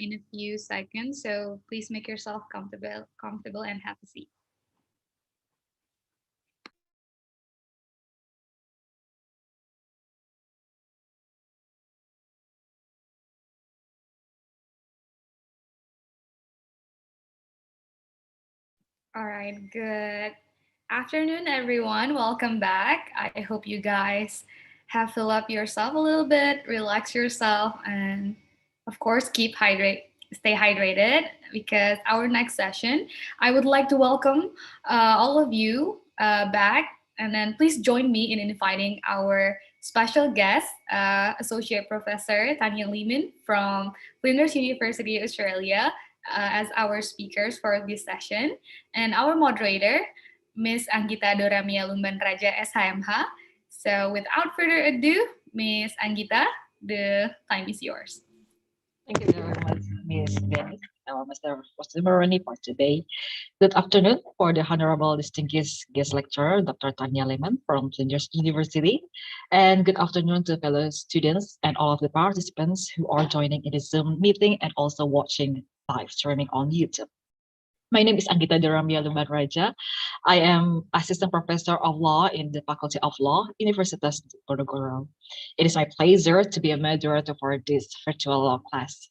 in a few seconds, so please make yourself comfortable and have a seat. All right, good afternoon, everyone. Welcome back. I hope you guys have filled up yourself a little bit, relax yourself, and of course, stay hydrated because our next session, I would like to welcome all of you back, and then please join me in inviting our special guest, Associate Professor Tanya Lehman from Flinders University, Australia, as our speakers for this session and our moderator, Miss Anggita Doramia Lumban Raja SHMH. So without further ado, Miss Anggita, the time is yours. Thank you very much, Ms. Dennis, Mr. Rosmaroni for today. Good afternoon for the Honorable Distinguished Guest Lecturer, Dr. Tanya Lehman from Flinders University. And good afternoon to fellow students and all of the participants who are joining in the Zoom meeting and also watching live streaming on YouTube. My name is Anggita Duramia Lumban Raja. I am Assistant Professor of Law in the Faculty of Law, Universitas Diponegoro. It is my pleasure to be a moderator for this virtual law class.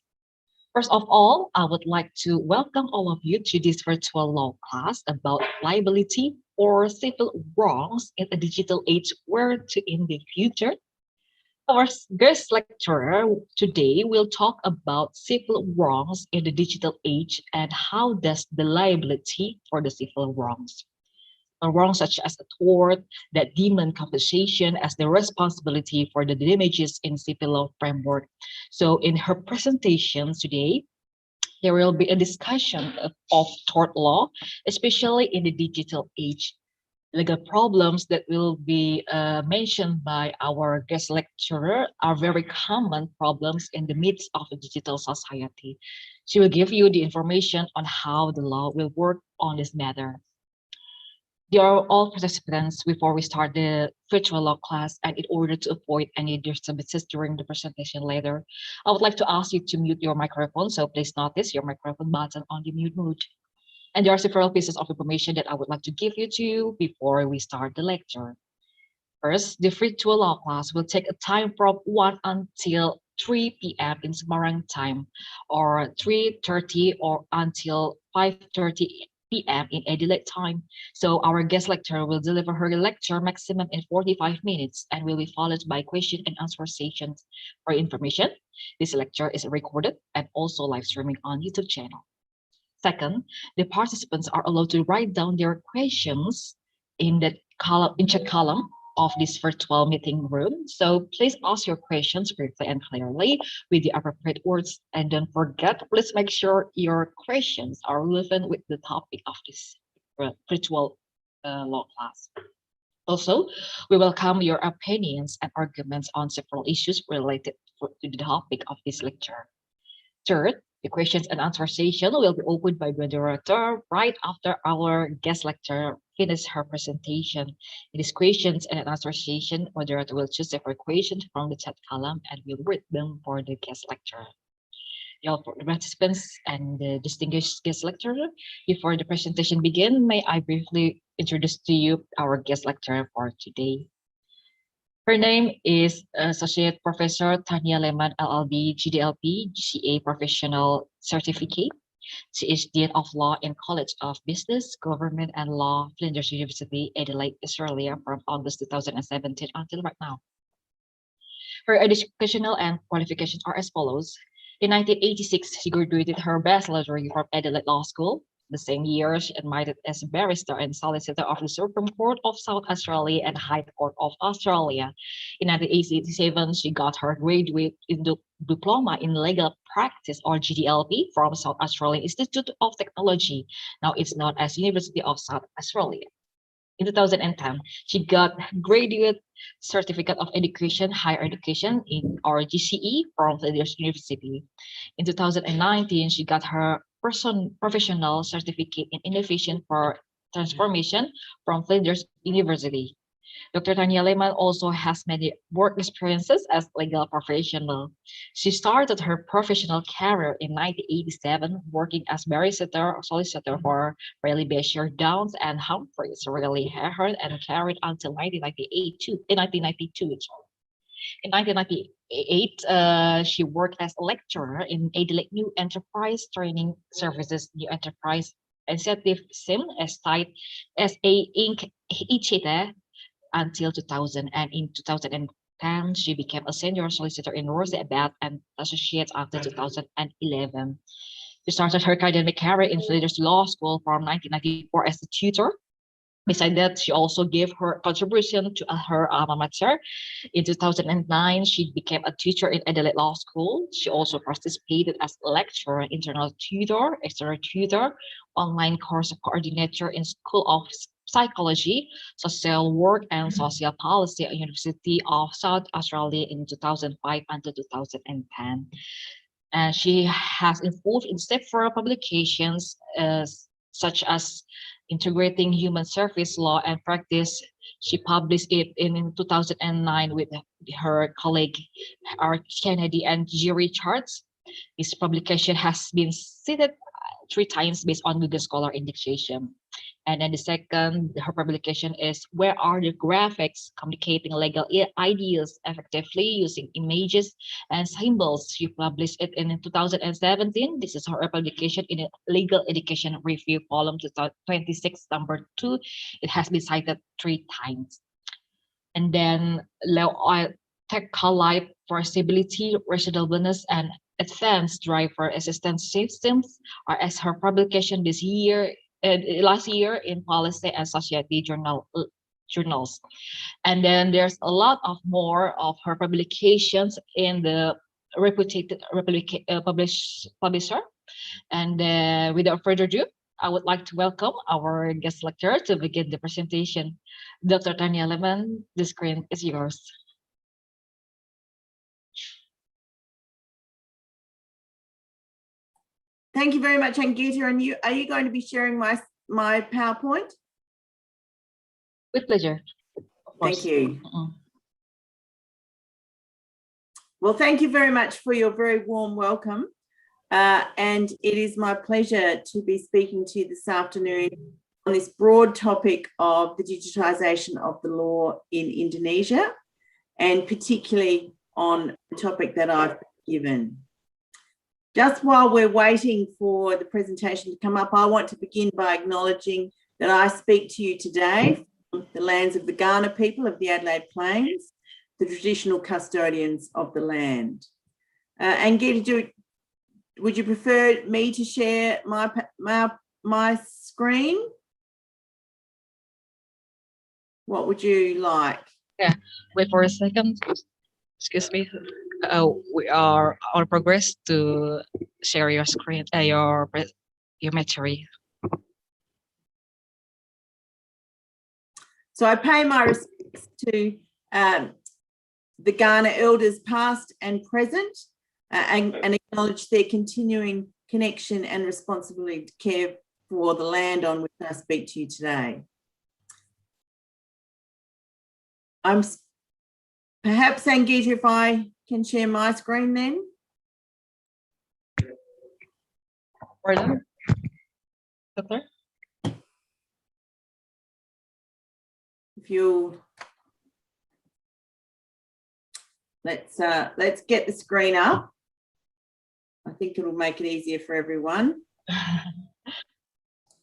First of all, I would like to welcome all of you to this virtual law class about liability or civil wrongs in a digital age where to in the future. Our guest lecturer today will talk about civil wrongs in the digital age and how does the liability for the civil wrongs. A wrong such as a tort that demand compensation as the responsibility for the damages in civil law framework. So in her presentation today, there will be a discussion of tort law, especially in the digital age. Legal problems that will be mentioned by our guest lecturer are very common problems in the midst of a digital society. She will give you the information on how the law will work on this matter. Dear all participants, before we start the virtual law class and in order to avoid any disturbances during the presentation later, I would like to ask you to mute your microphone. So please notice your microphone button on the mute mode. And there are several pieces of information that I would like to give you to before we start the lecture. First, the virtual law class will take a time from 1 until 3 p.m. in Semarang time, or 3:30 or until 5:30 p.m. in Adelaide time. So our guest lecturer will deliver her lecture maximum in 45 minutes and will be followed by question and answer sessions. For information, this lecture is recorded and also live streaming on YouTube channel. Second, the participants are allowed to write down their questions in the column, in chat column of this virtual meeting room. So please ask your questions briefly and clearly with the appropriate words. And don't forget, please make sure your questions are relevant with the topic of this virtual law class. Also, we welcome your opinions and arguments on several issues related to the topic of this lecture. Third, the questions and answer session will be opened by the director right after our guest lecturer finishes her presentation. In this questions and answer session, moderator will choose several questions from the chat column and will read them for the guest lecturer. For the participants and the distinguished guest lecturer, before the presentation begins, may I briefly introduce to you our guest lecturer for today. Her name is Associate Professor Tanya Lehman, LLB, GDLP, GCA Professional Certificate. She is Dean of Law in College of Business, Government and Law, Flinders University, Adelaide, Australia, from August 2017 until right now. Her educational and qualifications are as follows. In 1986, she graduated her bachelor's degree from Adelaide Law School. The same year, she admitted as a barrister and solicitor of the Supreme Court of South Australia and High Court of Australia. In 1987, she got her graduate diploma in legal practice or GDLP from South Australian Institute of Technology. Now it's known as University of South Australia. In 2010, she got graduate certificate of education, higher education in or GCE from Flinders University. In 2019, she got her professional certificate in innovation for transformation from Flinders University. Dr. Tanya Lehman also has many work experiences as legal professional. She started her professional career in 1987 working as barrister solicitor for Raleigh Beecher, Downs and Humphreys, Raleigh Heard and carried until 1992. In 1998, she worked as a lecturer in Adelaide New Enterprise Training Services New Enterprise Initiative SIM as site as a Inc. Ichita until 2000, and in 2010 she became a senior solicitor in Rosy Abbott and Associates after 2011. She started her academic career in Flinders Law School from 1994 as a tutor. Besides that, she also gave her contribution to her alma mater. In 2009, she became a teacher in Adelaide Law School. She also participated as a lecturer, internal tutor, external tutor, online course coordinator in School of Psychology, Social Work and Social Policy at University of South Australia in 2005 until 2010. And she has involved in several publications such as Integrating Human Service Law and Practice. She published it in 2009 with her colleague Art Kennedy and G. Richards. This publication has been cited 3 times based on Google Scholar indexation. And then the second, her publication is Where Are the Graphics? Communicating Legal Ideas Effectively Using Images and Symbols. She published it in 2017. This is her publication in a Legal Education Review, volume 26, number 2. It has been cited 3 times. And then Technical Life for Stability, Reasonableness, and Advanced Driver Assistance Systems are as her publication this year, last year in Policy and Society journals. And then there's a lot of more of her publications in the reputed publisher. And without further ado, I would like to welcome our guest lecturer to begin the presentation. Dr. Tanya Lehman, the screen is yours. Thank you very much, Angita. And are you going to be sharing my PowerPoint? With pleasure. Thank you. Well, thank you very much for your very warm welcome. And it is my pleasure to be speaking to you this afternoon on this broad topic of the digitisation of the law in Indonesia, and particularly on the topic that I've given. Just while we're waiting for the presentation to come up, I want to begin by acknowledging that I speak to you today from the lands of the Kaurna people of the Adelaide Plains, the traditional custodians of the land. Angita, would you prefer me to share my screen? What would you like? Yeah, wait for a second. Excuse me. We are on progress to share your screen, your material. So I pay my respects to the Kaurna elders past and present, and acknowledge their continuing connection and responsibility to care for the land on which I speak to you today. Perhaps, Angita, if I can share my screen then. Pardon? Doctor? If you let's get the screen up. I think it'll make it easier for everyone.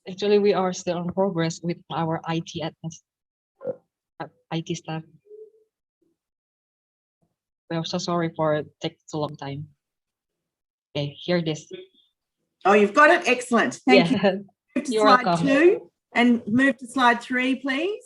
Actually, we are still on progress with our IT staff. We are so sorry for it taking so long time. Okay, here it is. Oh, you've got it. Excellent. Thank you. Move to You're slide welcome. 2 and move to slide 3, please.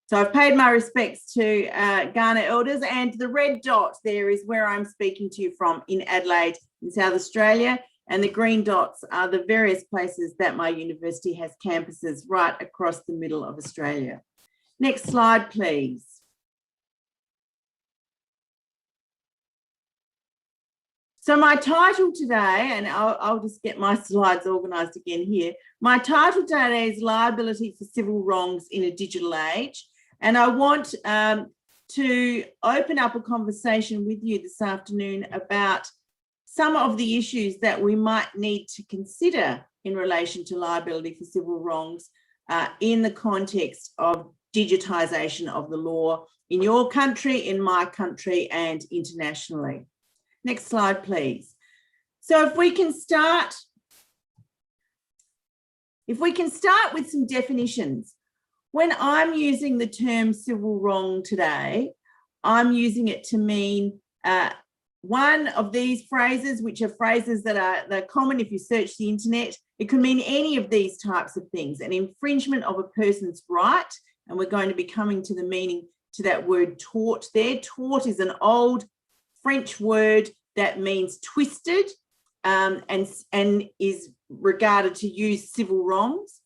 So I've paid my respects to Kaurna elders, and the red dot there is where I'm speaking to you from in Adelaide in South Australia, and the green dots are the various places that my university has campuses right across the middle of Australia. Next slide, please. So my title today, and I'll just get my slides organised again here. My title today is Liability for Civil Wrongs in a Digital Age. And I want to open up a conversation with you this afternoon about some of the issues that we might need to consider in relation to liability for civil wrongs in the context of digitisation of the law in your country, in my country, and internationally. Next slide, please. So if we can start with some definitions. When I'm using the term civil wrong today, I'm using it to mean one of these phrases, which are phrases that are common if you search the internet. It can mean any of these types of things: an infringement of a person's right, and we're going to be coming to the meaning to that word tort there. Tort is an old French word that means twisted and is regarded to use civil wrongs.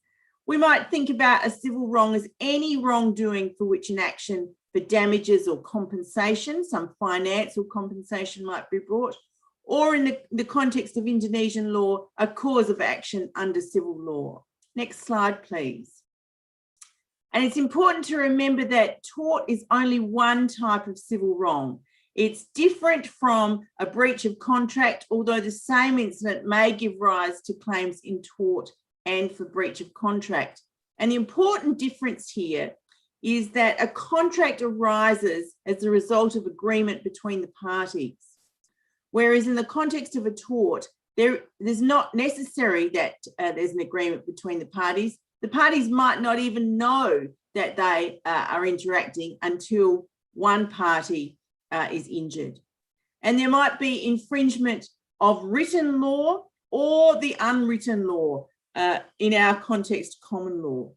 We might think about a civil wrong as any wrongdoing for which an action for damages or compensation, some financial compensation might be brought, or in the context of Indonesian law, a cause of action under civil law. Next slide, please. And it's important to remember that tort is only one type of civil wrong. It's different from a breach of contract, although the same incident may give rise to claims in tort and for breach of contract. And the important difference here is that a contract arises as a result of agreement between the parties, whereas in the context of a tort, there's not necessary that there's an agreement between the parties. The parties might not even know that they are interacting until one party is injured. And there might be infringement of written law or the unwritten law, in our context, common law.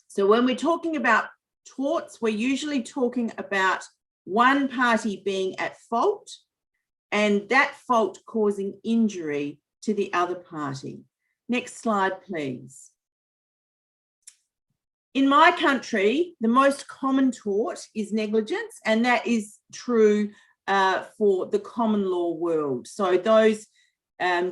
So when we're talking about torts, we're usually talking about one party being at fault and that fault causing injury to the other party. Next slide, please. In my country, the most common tort is negligence, and that is true for the common law world. So those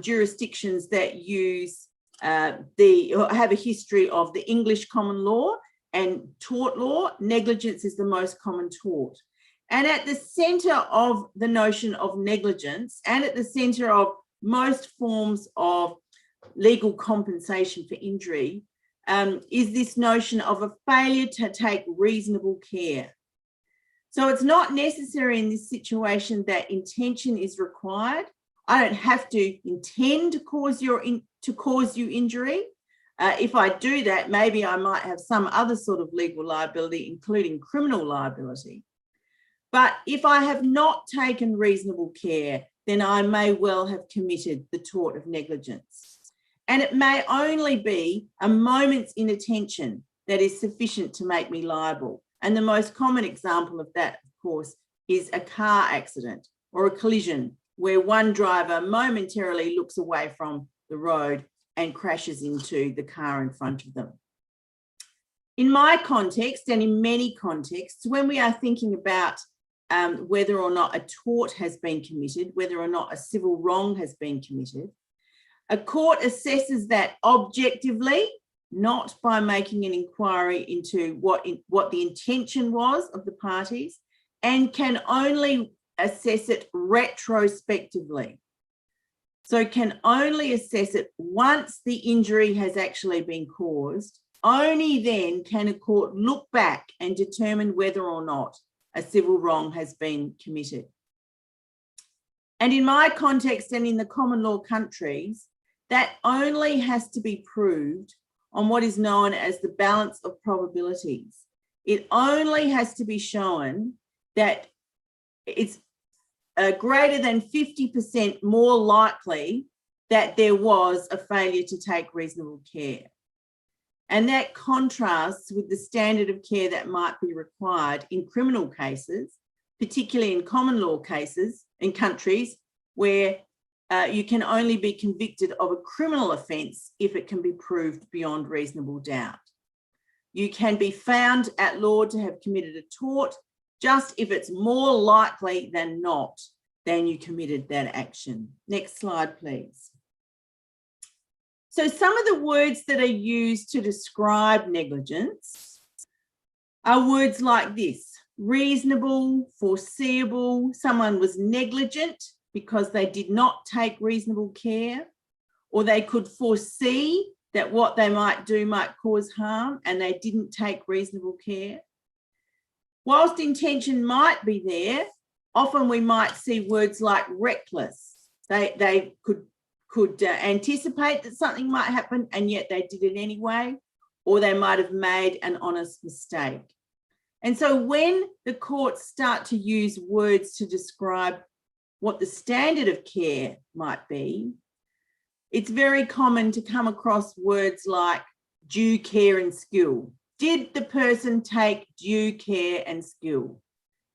jurisdictions that use have a history of the English common law and tort law, negligence is the most common tort. And at the centre of the notion of negligence and at the centre of most forms of legal compensation for injury is this notion of a failure to take reasonable care. So it's not necessary in this situation that intention is required. I don't have to intend to cause you injury. If I do that, maybe I might have some other sort of legal liability, including criminal liability. But if I have not taken reasonable care, then I may well have committed the tort of negligence. And it may only be a moment's inattention that is sufficient to make me liable. And the most common example of that, of course, is a car accident or a collision where one driver momentarily looks away from the road and crashes into the car in front of them. In my context, and in many contexts, when we are thinking about whether or not a tort has been committed, whether or not a civil wrong has been committed, a court assesses that objectively, not by making an inquiry into what the intention was of the parties, and can only assess it retrospectively. So can only assess it once the injury has actually been caused. Only then can a court look back and determine whether or not a civil wrong has been committed. And in my context and in the common law countries, that only has to be proved on what is known as the balance of probabilities. It only has to be shown that it's greater than 50% more likely that there was a failure to take reasonable care. And that contrasts with the standard of care that might be required in criminal cases, particularly in common law cases in countries where you can only be convicted of a criminal offence if it can be proved beyond reasonable doubt. You can be found at law to have committed a tort just if it's more likely than not than you committed that action. Next slide, please. So some of the words that are used to describe negligence are words like this: reasonable, foreseeable. Someone was negligent because they did not take reasonable care, or they could foresee that what they might do might cause harm and they didn't take reasonable care. Whilst intention might be there, often we might see words like reckless. They could anticipate that something might happen and yet they did it anyway, or they might have made an honest mistake. And so when the courts start to use words to describe what the standard of care might be, it's very common to come across words like due care and skill. Did the person take due care and skill?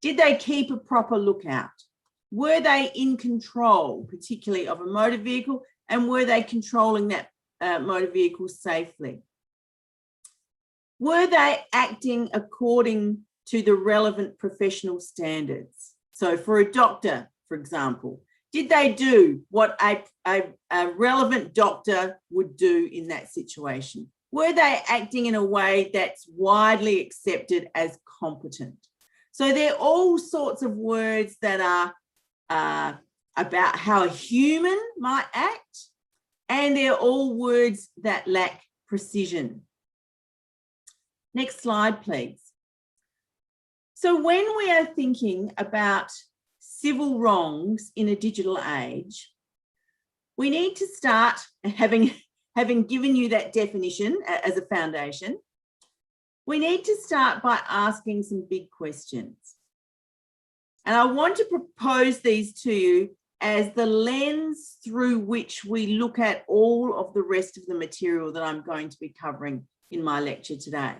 Did they keep a proper lookout? Were they in control, particularly of a motor vehicle, and were they controlling that motor vehicle safely? Were they acting according to the relevant professional standards? So for a doctor, for example, did they do what a relevant doctor would do in that situation? Were they acting in a way that's widely accepted as competent? So there are all sorts of words that are about how a human might act, and they're all words that lack precision. Next slide, please. So when we are thinking about civil wrongs in a digital age, we need to start, having given you that definition as a foundation, we need to start by asking some big questions. And I want to propose these to you as the lens through which we look at all of the rest of the material that I'm going to be covering in my lecture today.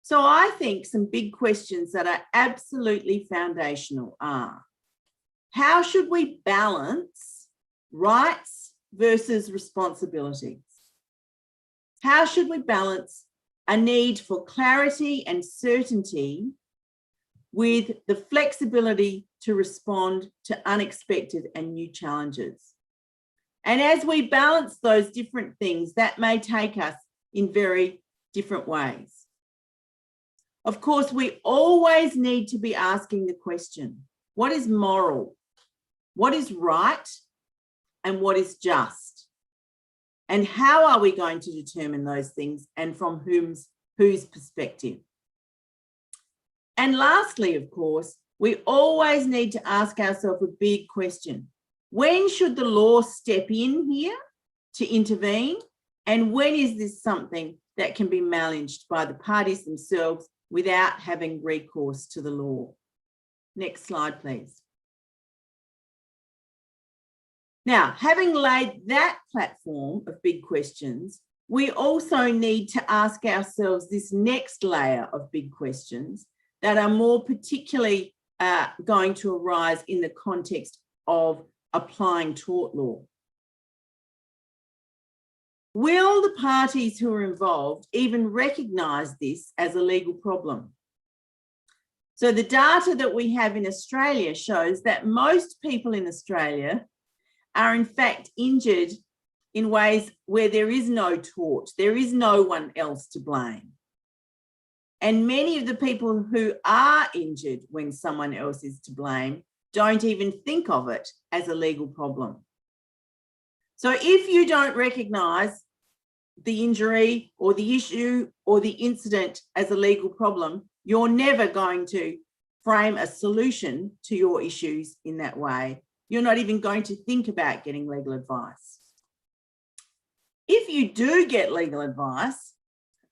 So I think some big questions that are absolutely foundational are: how should we balance rights versus responsibilities? How should we balance a need for clarity and certainty with the flexibility to respond to unexpected and new challenges? And as we balance those different things, that may take us in very different ways. Of course, we always need to be asking the question, what is moral? What is right? And what is just? And how are we going to determine those things, and from whose perspective? And lastly, of course, we always need to ask ourselves a big question. When should the law step in here to intervene? And when is this something that can be managed by the parties themselves without having recourse to the law? Next slide, please. Now, having laid that platform of big questions, we also need to ask ourselves this next layer of big questions that are more particularly going to arise in the context of applying tort law. Will the parties who are involved even recognise this as a legal problem? So the data that we have in Australia shows that most people in Australia are in fact injured in ways where there is no tort, there is no one else to blame. And many of the people who are injured when someone else is to blame don't even think of it as a legal problem. So if you don't recognise the injury or the issue or the incident as a legal problem, you're never going to frame a solution to your issues in that way. You're not even going to think about getting legal advice. If you do get legal advice,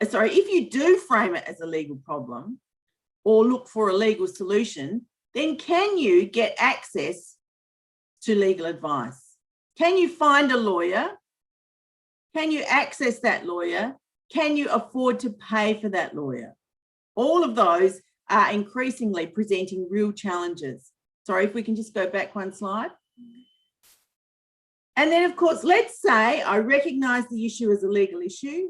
if you do frame it as a legal problem or look for a legal solution, then can you get access to legal advice? Can you find a lawyer? Can you access that lawyer? Can you afford to pay for that lawyer? All of those are increasingly presenting real challenges. Sorry, if we can just go back one slide. And then, of course, let's say I recognise the issue as a legal issue.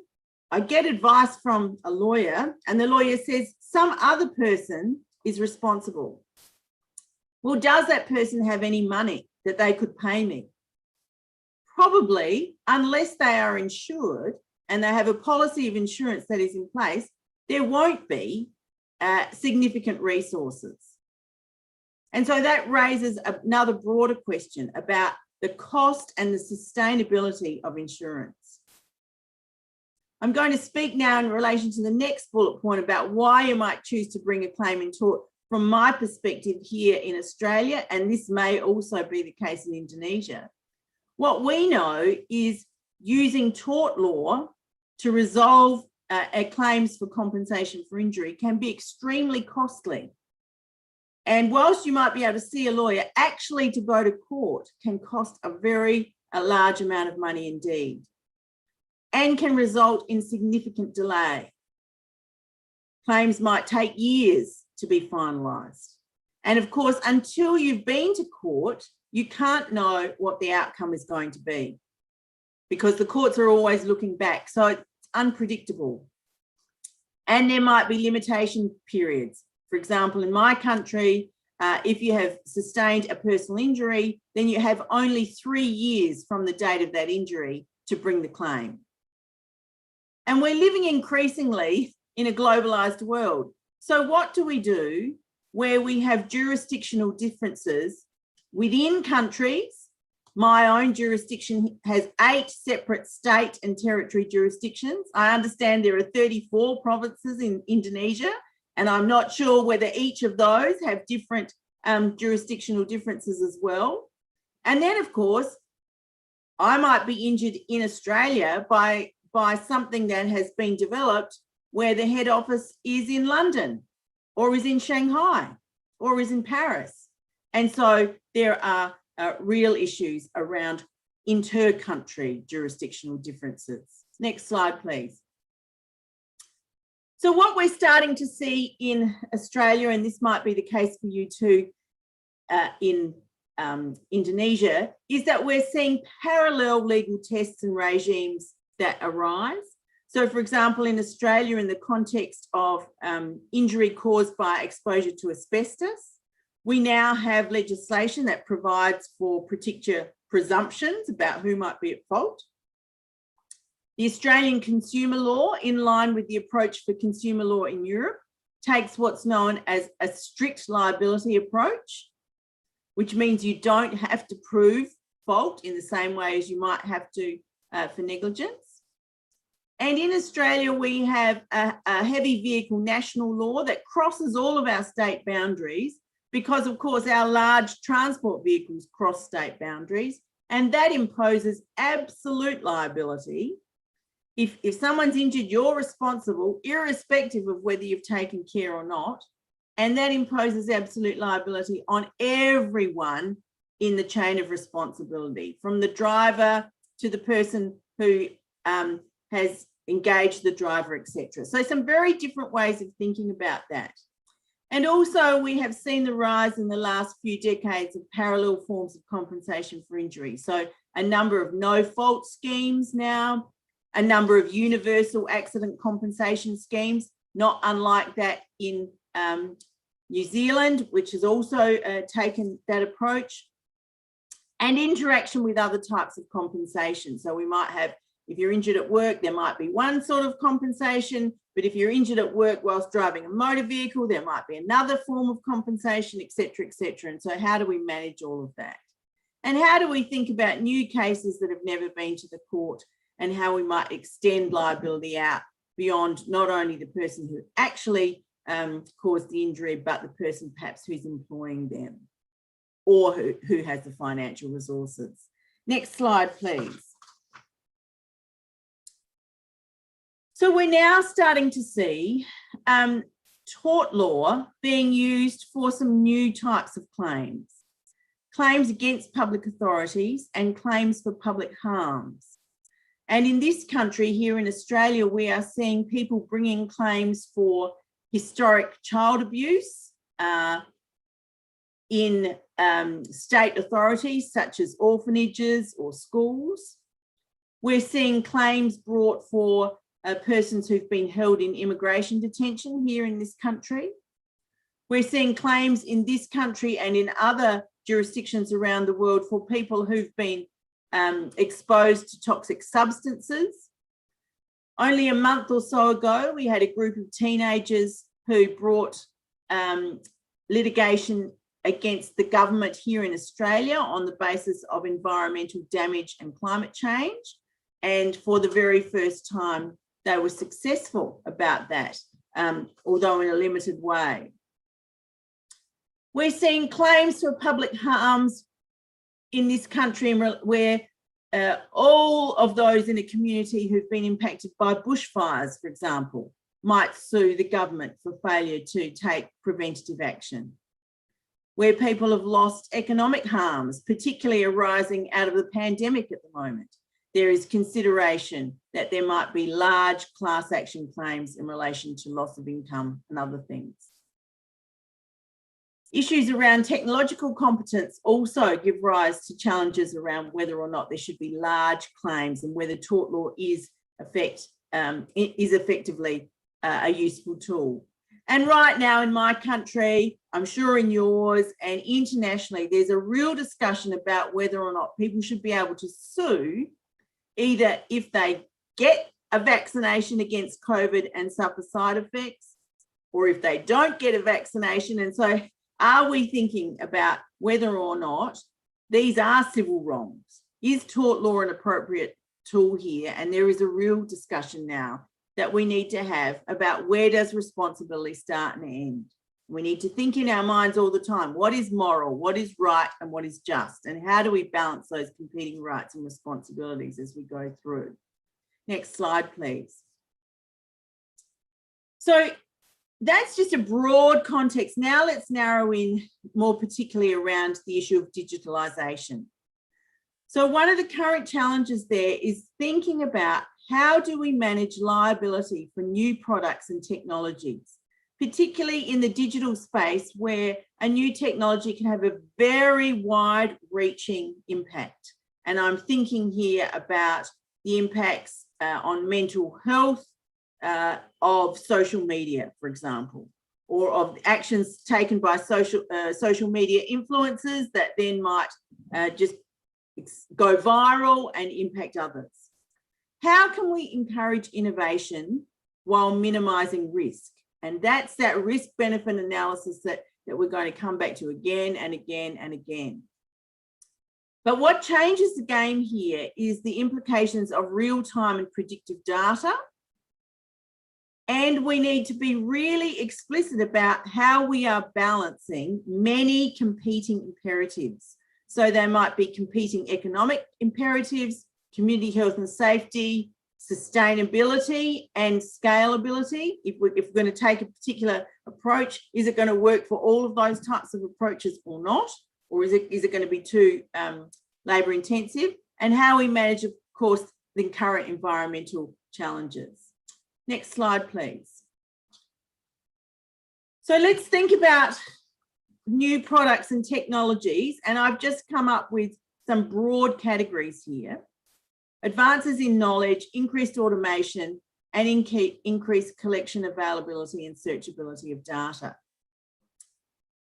I get advice from a lawyer and the lawyer says some other person is responsible. Well, does that person have any money that they could pay me? Probably, unless they are insured and they have a policy of insurance that is in place, there won't be significant resources. And so that raises another broader question about the cost and the sustainability of insurance. I'm going to speak now in relation to the next bullet point about why you might choose to bring a claim in tort from my perspective here in Australia, and this may also be the case in Indonesia. What we know is using tort law to resolve claims for compensation for injury can be extremely costly. And whilst you might be able to see a lawyer, actually to go to court can cost a large amount of money indeed, and can result in significant delay. Claims might take years to be finalised. And of course, until you've been to court, you can't know what the outcome is going to be because the courts are always looking back. So it's unpredictable. And there might be limitation periods. For example, in my country, if you have sustained a personal injury, then you have only 3 years from the date of that injury to bring the claim. And we're living increasingly in a globalised world. So what do we do where we have jurisdictional differences within countries? My own jurisdiction has 8 separate state and territory jurisdictions. I understand there are 34 provinces in Indonesia, and I'm not sure whether each of those have different jurisdictional differences as well. And then, of course, I might be injured in Australia by something that has been developed where the head office is in London or is in Shanghai or is in Paris. And so there are real issues around inter-country jurisdictional differences. Next slide, please. So what we're starting to see in Australia, and this might be the case for you too in Indonesia, is that we're seeing parallel legal tests and regimes that arise. So, for example, in Australia, in the context of injury caused by exposure to asbestos, we now have legislation that provides for particular presumptions about who might be at fault. The Australian consumer law, in line with the approach for consumer law in Europe, takes what's known as a strict liability approach, which means you don't have to prove fault in the same way as you might have to for negligence. And in Australia, we have a heavy vehicle national law that crosses all of our state boundaries because, of course, our large transport vehicles cross state boundaries, and that imposes absolute liability. If someone's injured, you're responsible, irrespective of whether you've taken care or not, and that imposes absolute liability on everyone in the chain of responsibility, from the driver to the person who has engaged the driver, etc. So some very different ways of thinking about that. And also we have seen the rise in the last few decades of parallel forms of compensation for injury. So a number of no-fault schemes now, a number of universal accident compensation schemes, not unlike that in New Zealand, which has also taken that approach, and interaction with other types of compensation. So we might have, if you're injured at work, there might be one sort of compensation, but if you're injured at work whilst driving a motor vehicle, there might be another form of compensation, et cetera, et cetera. And so how do we manage all of that? And how do we think about new cases that have never been to the court and how we might extend liability out beyond not only the person who actually caused the injury, but the person perhaps who's employing them or who has the financial resources. Next slide, please. So we're now starting to see tort law being used for some new types of claims. Claims against public authorities and claims for public harms. And in this country, here in Australia, we are seeing people bringing claims for historic child abuse in state authorities such as orphanages or schools. We're seeing claims brought for persons who've been held in immigration detention here in this country. We're seeing claims in this country and in other jurisdictions around the world for people who've been exposed to toxic substances. Only a month or so ago, we had a group of teenagers who brought litigation against the government here in Australia on the basis of environmental damage and climate change. And for the very first time, they were successful about that, although in a limited way. We're seeing claims for public harms in this country where all of those in a community who've been impacted by bushfires, for example, might sue the government for failure to take preventative action. Where people have lost economic harms, particularly arising out of the pandemic at the moment, there is consideration that there might be large class action claims in relation to loss of income and other things. Issues around technological competence also give rise to challenges around whether or not there should be large claims and whether tort law is effectively a useful tool. And right now in my country, I'm sure in yours and internationally, there's a real discussion about whether or not people should be able to sue either if they get a vaccination against COVID and suffer side effects, or if they don't get a vaccination. And so are we thinking about whether or not these are civil wrongs? Is tort law an appropriate tool here? And there is a real discussion now that we need to have about where does responsibility start and end. We need to think in our minds all the time, what is moral, what is right, and what is just, and how do we balance those competing rights and responsibilities as we go through. Next slide, please. So that's just a broad context. Now let's narrow in more particularly around the issue of digitalisation. So one of the current challenges there is thinking about how do we manage liability for new products and technologies, particularly in the digital space where a new technology can have a very wide-reaching impact. And I'm thinking here about the impacts on mental health of social media, for example, or of actions taken by social media influencers that then might just go viral and impact others. How can we encourage innovation while minimising risk? And that's that risk-benefit analysis that we're going to come back to again and again and again. But what changes the game here is the implications of real-time and predictive data. And we need to be really explicit about how we are balancing many competing imperatives. So there might be competing economic imperatives, community health and safety, sustainability and scalability. If we're going to take a particular approach, is it going to work for all of those types of approaches or not? Or is it going to be too labour intensive? And how we manage, of course, the current environmental challenges. Next slide, please. So let's think about new products and technologies. And I've just come up with some broad categories here. Advances in knowledge, increased automation, and increased collection availability and searchability of data.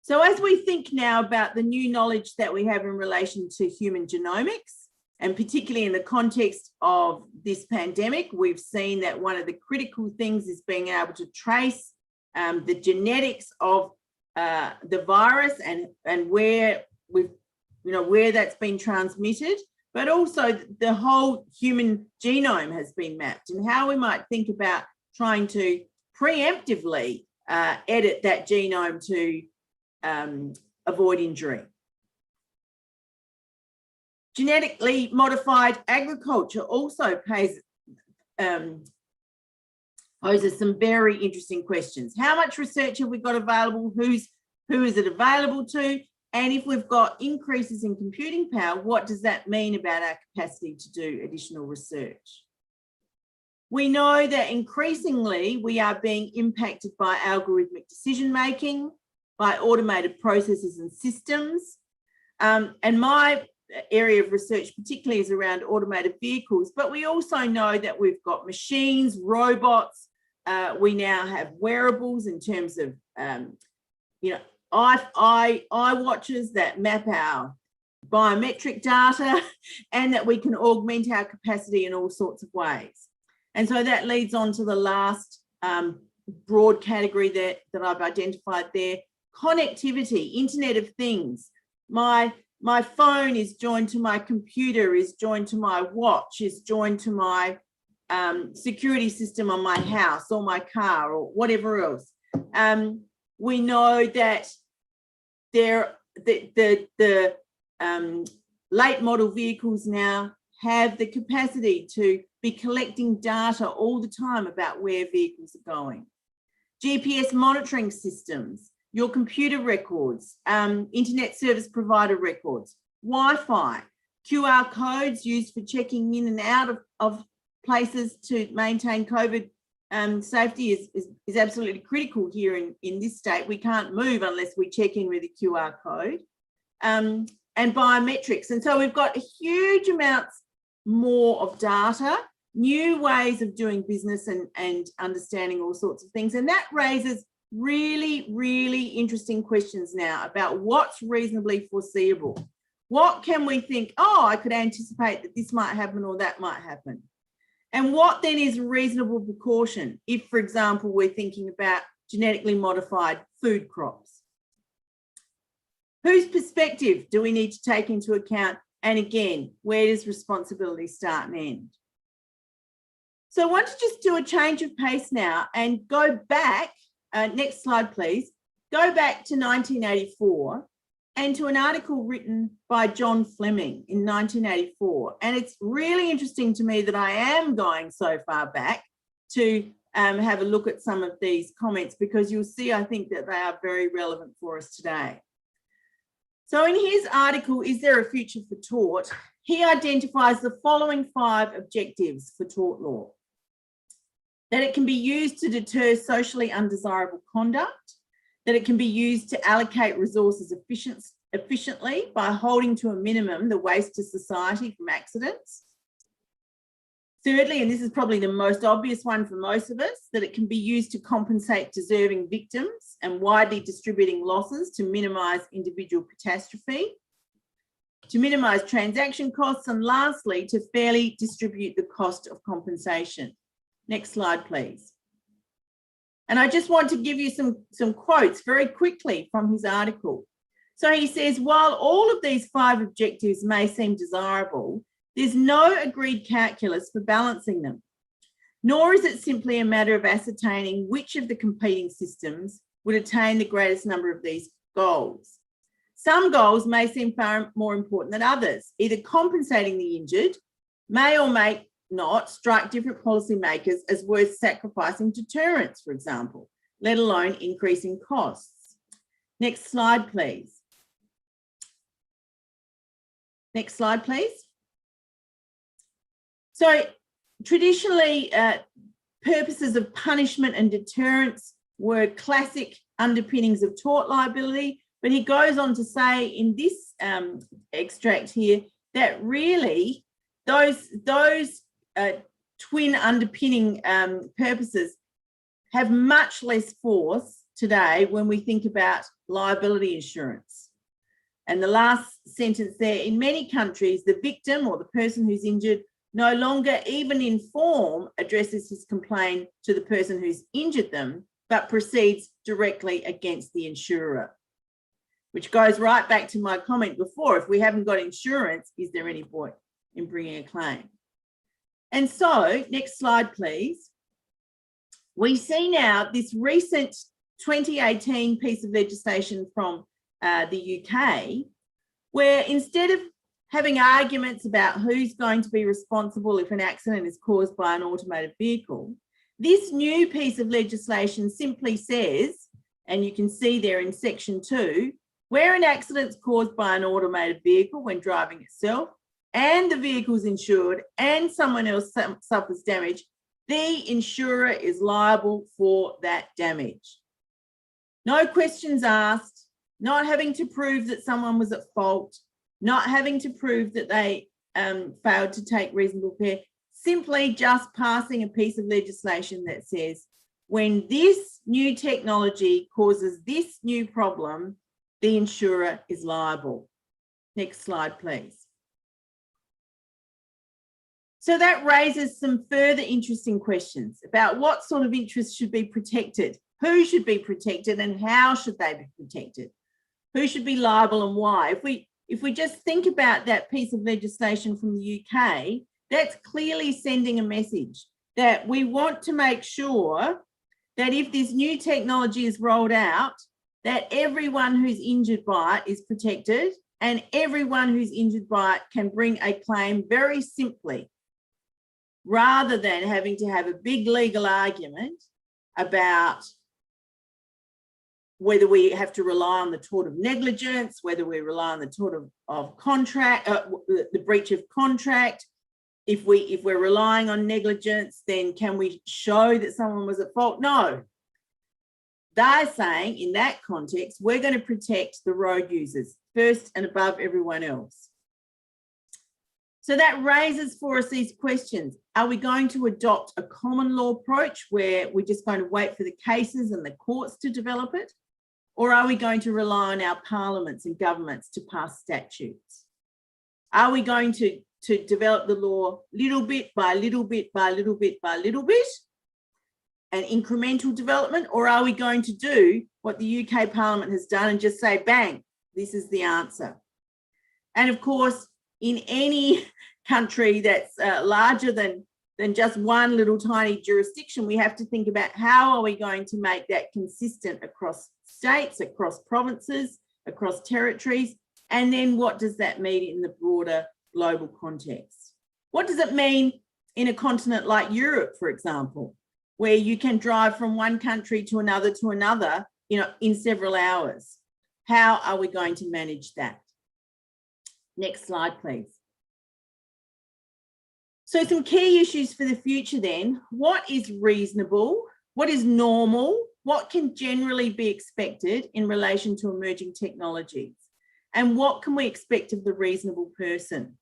So as we think now about the new knowledge that we have in relation to human genomics, and particularly in the context of this pandemic, we've seen that one of the critical things is being able to trace the genetics of the virus and where where that's been transmitted, but also the whole human genome has been mapped, and how we might think about trying to preemptively edit that genome to avoid injury. Genetically modified agriculture also poses some very interesting questions. How much research have we got available? Who is it available to? And if we've got increases in computing power, what does that mean about our capacity to do additional research? We know that increasingly we are being impacted by algorithmic decision making, by automated processes and systems. And my area of research particularly is around automated vehicles, but we also know that we've got machines, robots, we now have wearables in terms of eye watches that map our biometric data, and that we can augment our capacity in all sorts of ways. And so that leads on to the last broad category that I've identified there: connectivity, Internet of Things. My phone is joined to my computer, is joined to my watch, is joined to my security system on my house or my car or whatever else. We know that the late model vehicles now have the capacity to be collecting data all the time about where vehicles are going. GPS monitoring systems, your computer records, internet service provider records, Wi-Fi, QR codes used for checking in and out of places to maintain COVID safety is absolutely critical here in this state. We can't move unless we check in with a QR code, and biometrics. And so we've got huge amounts more of data, new ways of doing business and understanding all sorts of things. And that raises really, really interesting questions now about what's reasonably foreseeable. What can we think, oh, I could anticipate that this might happen or that might happen? And what then is reasonable precaution if, for example, we're thinking about genetically modified food crops? Whose perspective do we need to take into account? And again, where does responsibility start and end? So I want to just do a change of pace now and go back, next slide please, go back to 1984 and to an article written by John Fleming in 1984. And it's really interesting to me that I am going so far back to have a look at some of these comments, because you'll see, I think, that they are very relevant for us today. So in his article, Is There a Future for Tort?, he identifies the following 5 objectives for tort law: that it can be used to deter socially undesirable conduct, that it can be used to allocate resources efficiently by holding to a minimum the waste to society from accidents. Thirdly, and this is probably the most obvious one for most of us, that it can be used to compensate deserving victims and widely distributing losses to minimise individual catastrophe, to minimise transaction costs, and lastly, to fairly distribute the cost of compensation. Next slide, please. And I just want to give you some quotes very quickly from his article. So he says, while all of these 5 objectives may seem desirable, there's no agreed calculus for balancing them, nor is it simply a matter of ascertaining which of the competing systems would attain the greatest number of these goals. Some goals may seem far more important than others. Either compensating the injured may or may not strike different policymakers as worth sacrificing deterrence, for example, let alone increasing costs. Next slide, please. Next slide, please. So traditionally, purposes of punishment and deterrence were classic underpinnings of tort liability, but he goes on to say in this extract here that really those twin underpinning purposes have much less force today when we think about liability insurance. And the last sentence there, in many countries, the victim or the person who's injured no longer, even in form, addresses his complaint to the person who's injured them, but proceeds directly against the insurer, which goes right back to my comment before. If we haven't got insurance, is there any point in bringing a claim? And so, next slide, please. We see now this recent 2018 piece of legislation from the UK, where instead of having arguments about who's going to be responsible if an accident is caused by an automated vehicle, this new piece of legislation simply says, and you can see there in section 2, where an accident is caused by an automated vehicle when driving itself, and the vehicle's insured, and someone else suffers damage, the insurer is liable for that damage. No questions asked, not having to prove that someone was at fault, not having to prove that they failed to take reasonable care, simply just passing a piece of legislation that says when this new technology causes this new problem, the insurer is liable. Next slide, please. So that raises some further interesting questions about what sort of interests should be protected, who should be protected, and how should they be protected? Who should be liable and why? If we just think about that piece of legislation from the UK, that's clearly sending a message that we want to make sure that if this new technology is rolled out, that everyone who's injured by it is protected, and everyone who's injured by it can bring a claim very simply, rather than having to have a big legal argument about whether we have to rely on the tort of negligence, whether we rely on the tort of contract, the breach of contract. If we're relying on negligence, then can we show that someone was at fault? No. They're saying in that context, we're going to protect the road users first and above everyone else. So that raises for us these questions. Are we going to adopt a common law approach where we're just going to wait for the cases and the courts to develop it? Or are we going to rely on our parliaments and governments to pass statutes? Are we going to develop the law little bit by little bit by little bit by little bit, an incremental development? Or are we going to do what the UK Parliament has done and just say, bang, this is the answer? And of course, in any country that's larger than just one little tiny jurisdiction, we have to think about how are we going to make that consistent across states, across provinces, across territories, and then what does that mean in the broader global context? What does it mean in a continent like Europe, for example, where you can drive from one country to another, in several hours? How are we going to manage that? Next slide, please. So some key issues for the future then. What is reasonable? What is normal? What can generally be expected in relation to emerging technologies? And what can we expect of the reasonable person?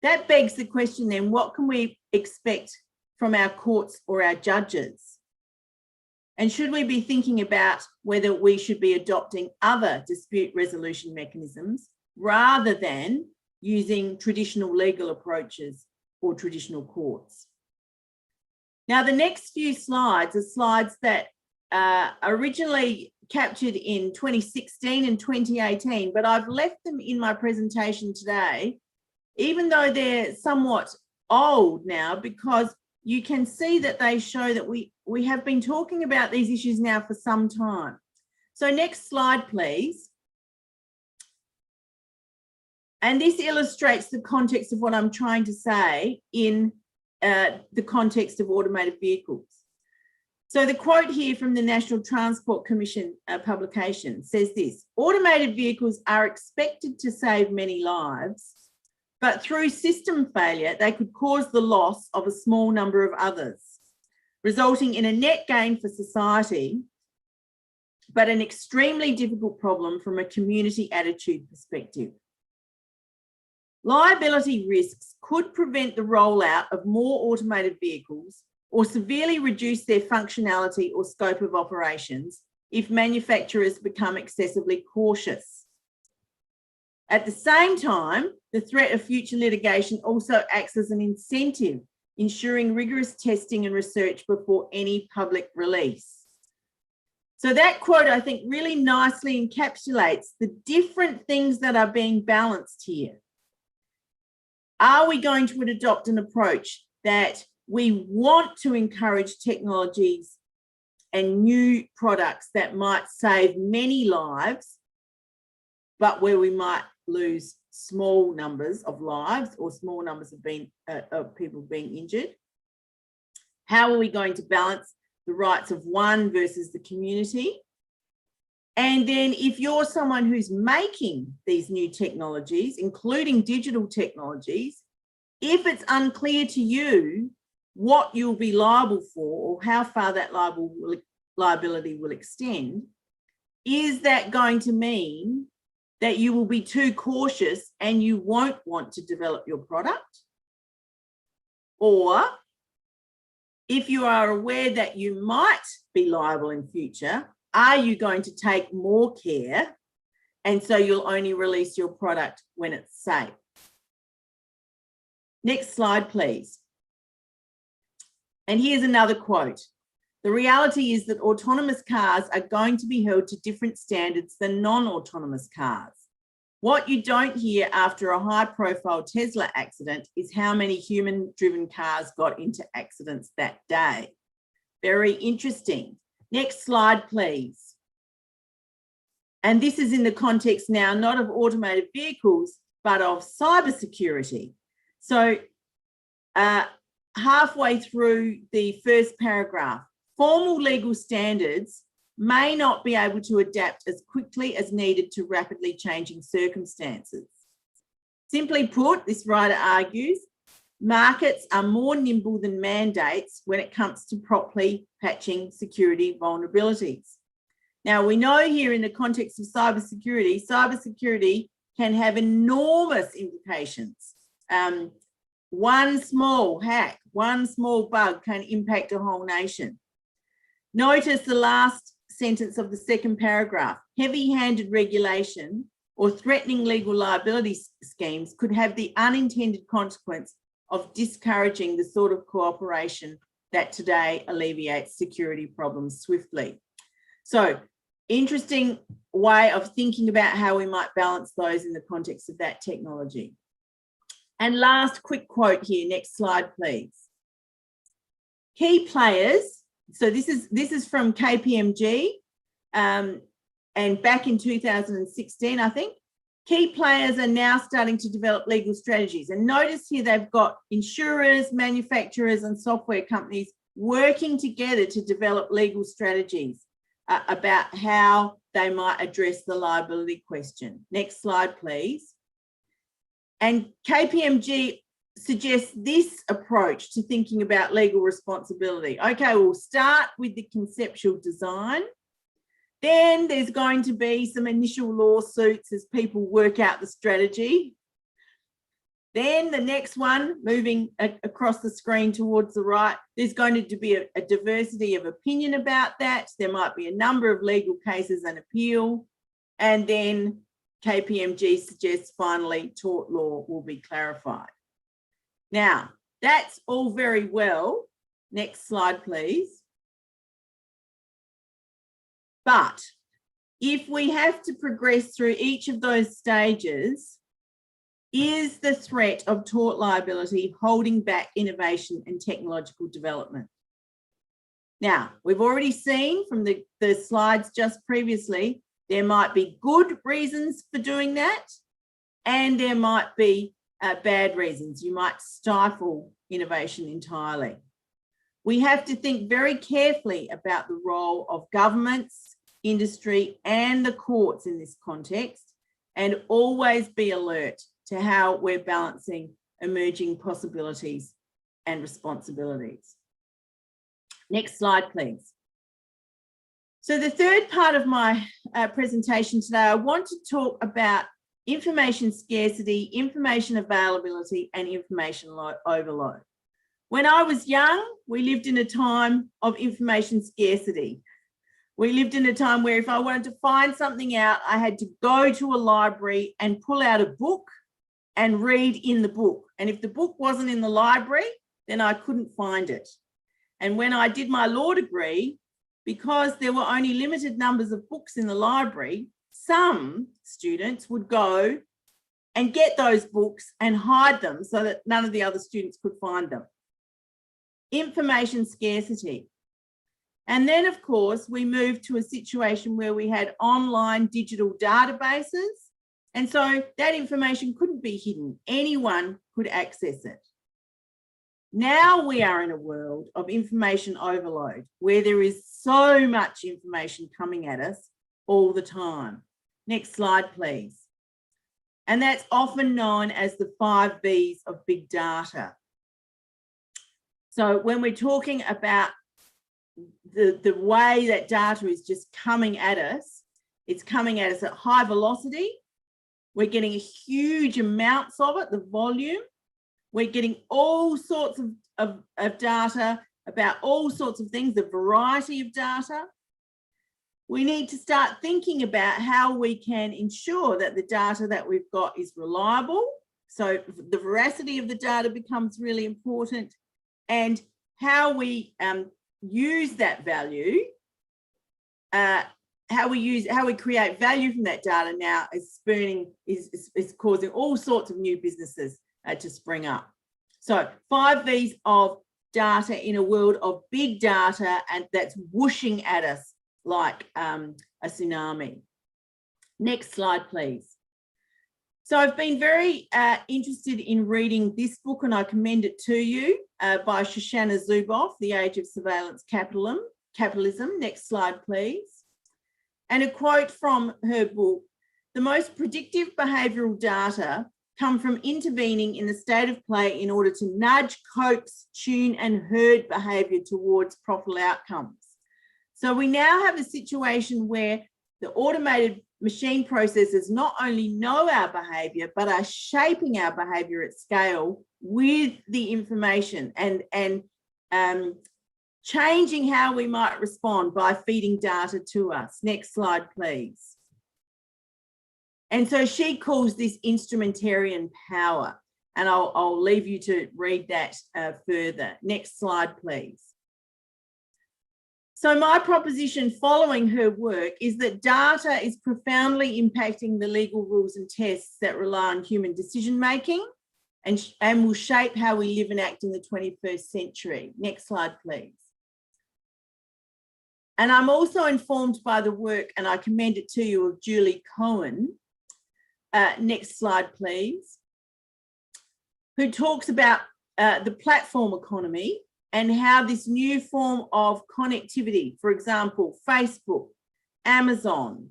That begs the question then, what can we expect from our courts or our judges? And should we be thinking about whether we should be adopting other dispute resolution mechanisms rather than using traditional legal approaches or traditional courts? Now, the next few slides are slides that originally captured in 2016 and 2018, but I've left them in my presentation today, even though they're somewhat old now, because you can see that they show that we have been talking about these issues now for some time. So next slide, please. And this illustrates the context of what I'm trying to say in the context of automated vehicles. So the quote here from the National Transport Commission publication says this: automated vehicles are expected to save many lives, but through system failure, they could cause the loss of a small number of others, resulting in a net gain for society, but an extremely difficult problem from a community attitude perspective. Liability risks could prevent the rollout of more automated vehicles or severely reduce their functionality or scope of operations if manufacturers become excessively cautious. At the same time, the threat of future litigation also acts as an incentive, ensuring rigorous testing and research before any public release. So that quote, I think, really nicely encapsulates the different things that are being balanced here. Are we going to adopt an approach that we want to encourage technologies and new products that might save many lives, but where we might lose small numbers of lives or small numbers of people being injured? How are we going to balance the rights of one versus the community? And then if you're someone who's making these new technologies, including digital technologies, if it's unclear to you what you'll be liable for or how far that liability will extend, is that going to mean that you will be too cautious and you won't want to develop your product? Or if you are aware that you might be liable in future, are you going to take more care? And so you'll only release your product when it's safe. Next slide, please. And here's another quote. The reality is that autonomous cars are going to be held to different standards than non-autonomous cars. What you don't hear after a high-profile Tesla accident is how many human-driven cars got into accidents that day. Very interesting. Next slide, please. And this is in the context now not of automated vehicles, but of cybersecurity. So halfway through the first paragraph, formal legal standards may not be able to adapt as quickly as needed to rapidly changing circumstances. Simply put, this writer argues, markets are more nimble than mandates when it comes to properly patching security vulnerabilities. Now, we know here in the context of cybersecurity can have enormous implications. One small hack, one small bug can impact a whole nation. Notice the last sentence of the second paragraph. Heavy-handed regulation or threatening legal liability schemes could have the unintended consequence of discouraging the sort of cooperation that today alleviates security problems swiftly. So, interesting way of thinking about how we might balance those in the context of that technology. And last quick quote here, next slide, please. Key players, so this is from KPMG, and back in 2016, I think. Key players are now starting to develop legal strategies. And notice here they've got insurers, manufacturers, and software companies working together to develop legal strategies about how they might address the liability question. Next slide, please. And KPMG suggests this approach to thinking about legal responsibility. Okay, we'll start with the conceptual design. Then there's going to be some initial lawsuits as people work out the strategy. Then the next one, moving across the screen towards the right, there's going to be a diversity of opinion about that. There might be a number of legal cases and appeal. And then KPMG suggests finally tort law will be clarified. Now, that's all very well. Next slide, please. But if we have to progress through each of those stages, is the threat of tort liability holding back innovation and technological development? Now, we've already seen from the slides just previously, there might be good reasons for doing that, and there might be bad reasons. You might stifle innovation entirely. We have to think very carefully about the role of governments, industry, and the courts in this context, and always be alert to how we're balancing emerging possibilities and responsibilities. Next slide, please. So the third part of my presentation today, I want to talk about information scarcity, information availability, and information overload. When I was young, we lived in a time of information scarcity. We lived in a time where if I wanted to find something out, I had to go to a library and pull out a book and read in the book. And if the book wasn't in the library, then I couldn't find it. And when I did my law degree, because there were only limited numbers of books in the library, some students would go and get those books and hide them so that none of the other students could find them. Information scarcity. And then, of course, we moved to a situation where we had online digital databases. And so that information couldn't be hidden. Anyone could access it. Now we are in a world of information overload where there is so much information coming at us all the time. Next slide, please. And that's often known as the 5 Bs of big data. So when we're talking about the way that data is just coming at us, it's coming at us at high velocity. We're getting huge amounts of it, the volume. We're getting all sorts of data about all sorts of things, the variety of data. We need to start thinking about how we can ensure that the data that we've got is reliable. So the veracity of the data becomes really important, and how we use that value, how we create value from that data now is causing all sorts of new businesses to spring up. So 5 V's of data in a world of big data, and that's whooshing at us like a tsunami. Next slide, please. So I've been very interested in reading this book, and I commend it to you, by Shoshana Zuboff, The Age of Surveillance Capitalism. Next slide, please. And a quote from her book: "The most predictive behavioural data come from intervening in the state of play in order to nudge, coax, tune and herd behaviour towards profitable outcomes." So we now have a situation where the automated machine processes not only know our behaviour, but are shaping our behaviour at scale with the information, and changing how we might respond by feeding data to us. Next slide, please. And so she calls this instrumentarian power, and I'll leave you to read that further. Next slide, please. So my proposition following her work is that data is profoundly impacting the legal rules and tests that rely on human decision-making and will shape how we live and act in the 21st century. Next slide, please. And I'm also informed by the work, and I commend it to you, of Julie Cohen. Next slide, please. Who talks about the platform economy and how this new form of connectivity, for example, Facebook, Amazon,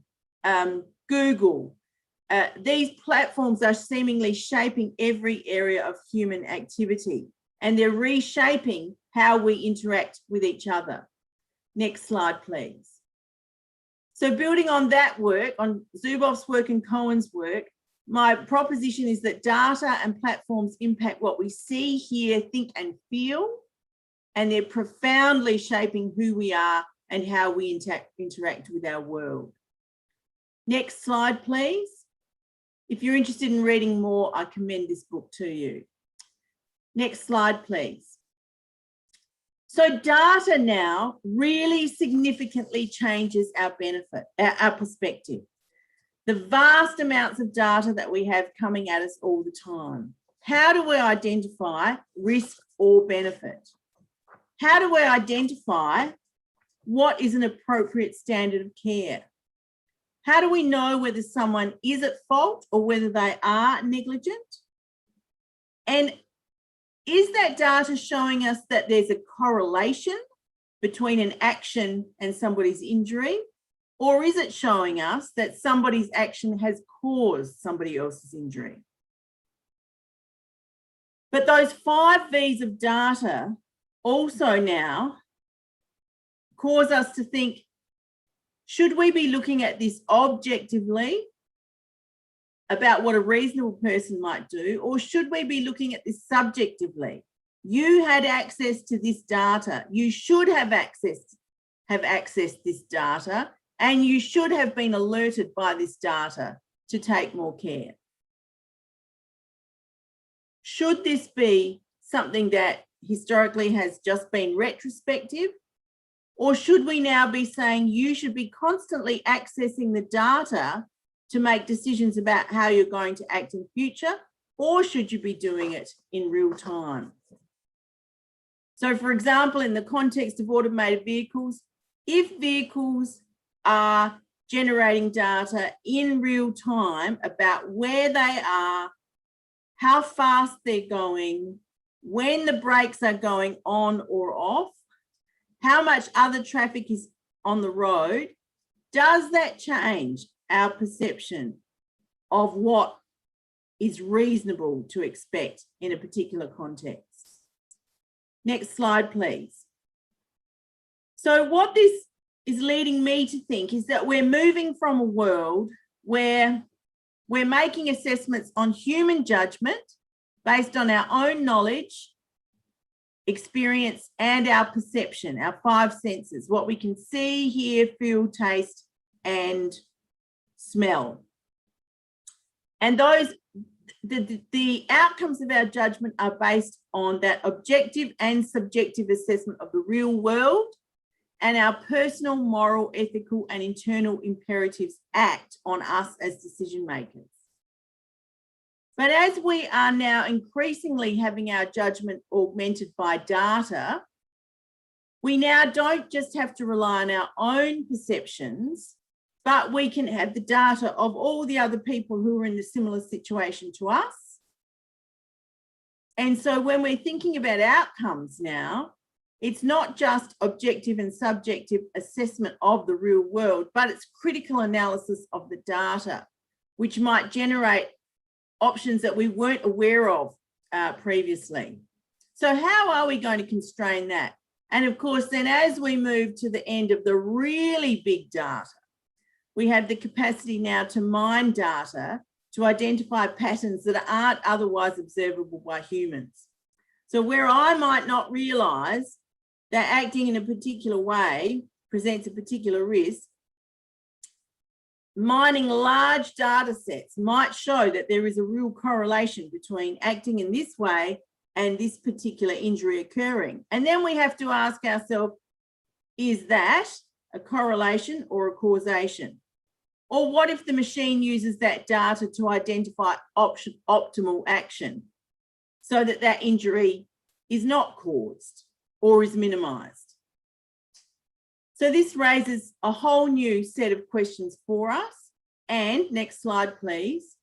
Google, these platforms are seemingly shaping every area of human activity, and they're reshaping how we interact with each other. Next slide, please. So building on that work, on Zuboff's work and Cohen's work, my proposition is that data and platforms impact what we see, hear, think and feel, and they're profoundly shaping who we are and how we interact with our world. Next slide, please. If you're interested in reading more, I commend this book to you. Next slide, please. So data now really significantly changes our perspective. The vast amounts of data that we have coming at us all the time. How do we identify risk or benefit? How do we identify what is an appropriate standard of care? How do we know whether someone is at fault or whether they are negligent? And is that data showing us that there's a correlation between an action and somebody's injury? Or is it showing us that somebody's action has caused somebody else's injury? But those 5 V's of data also now cause us to think, should we be looking at this objectively about what a reasonable person might do, or should we be looking at this subjectively? You had access to this data. You should have accessed this data, and you should have been alerted by this data to take more care. Should this be something that historically has just been retrospective, or should we now be saying you should be constantly accessing the data to make decisions about how you're going to act in future, or should you be doing it in real time? So for example, in the context of automated vehicles, if vehicles are generating data in real time about where they are, how fast they're going, when the brakes are going on or off, how much other traffic is on the road, does that change our perception of what is reasonable to expect in a particular context? Next slide, please. So what this is leading me to think is that we're moving from a world where we're making assessments on human judgment based on our own knowledge experience, and our perception, our 5 senses, what we can see, hear, feel, taste, and smell. And those, the outcomes of our judgment are based on that objective and subjective assessment of the real world, and our personal, moral, ethical, and internal imperatives act on us as decision makers. But as we are now increasingly having our judgment augmented by data, we now don't just have to rely on our own perceptions, but we can have the data of all the other people who are in a similar situation to us. And so when we're thinking about outcomes now, it's not just objective and subjective assessment of the real world, but it's critical analysis of the data, which might generate options that we weren't aware of previously. So how are we going to constrain that? And of course, then as we move to the end of the really big data, we have the capacity now to mine data to identify patterns that aren't otherwise observable by humans. So where I might not realise that acting in a particular way presents a particular risk, mining large data sets might show that there is a real correlation between acting in this way and this particular injury occurring. And then we have to ask ourselves, is that a correlation or a causation? Or what if the machine uses that data to identify optimal action so that that injury is not caused or is minimised? So this raises a whole new set of questions for us. And next slide, please.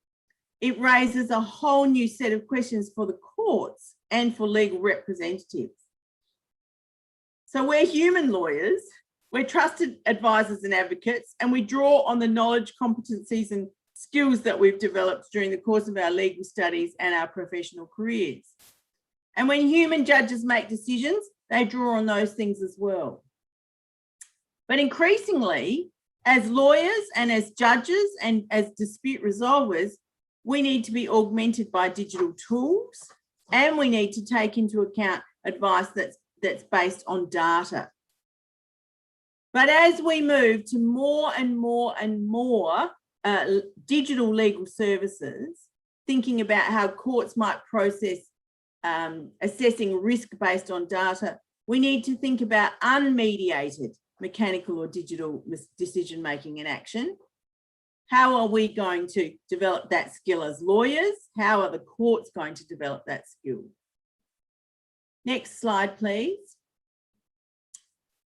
It raises a whole new set of questions for the courts and for legal representatives. So we're human lawyers, we're trusted advisors and advocates, and we draw on the knowledge, competencies, and skills that we've developed during the course of our legal studies and our professional careers. And when human judges make decisions, they draw on those things as well. But increasingly, as lawyers and as judges and as dispute resolvers, we need to be augmented by digital tools, and we need to take into account advice that's based on data. But as we move to more and more and more digital legal services, thinking about how courts might process assessing risk based on data, we need to think about unmediated mechanical or digital decision making and action. How are we going to develop that skill as lawyers? How are the courts going to develop that skill? Next slide, please.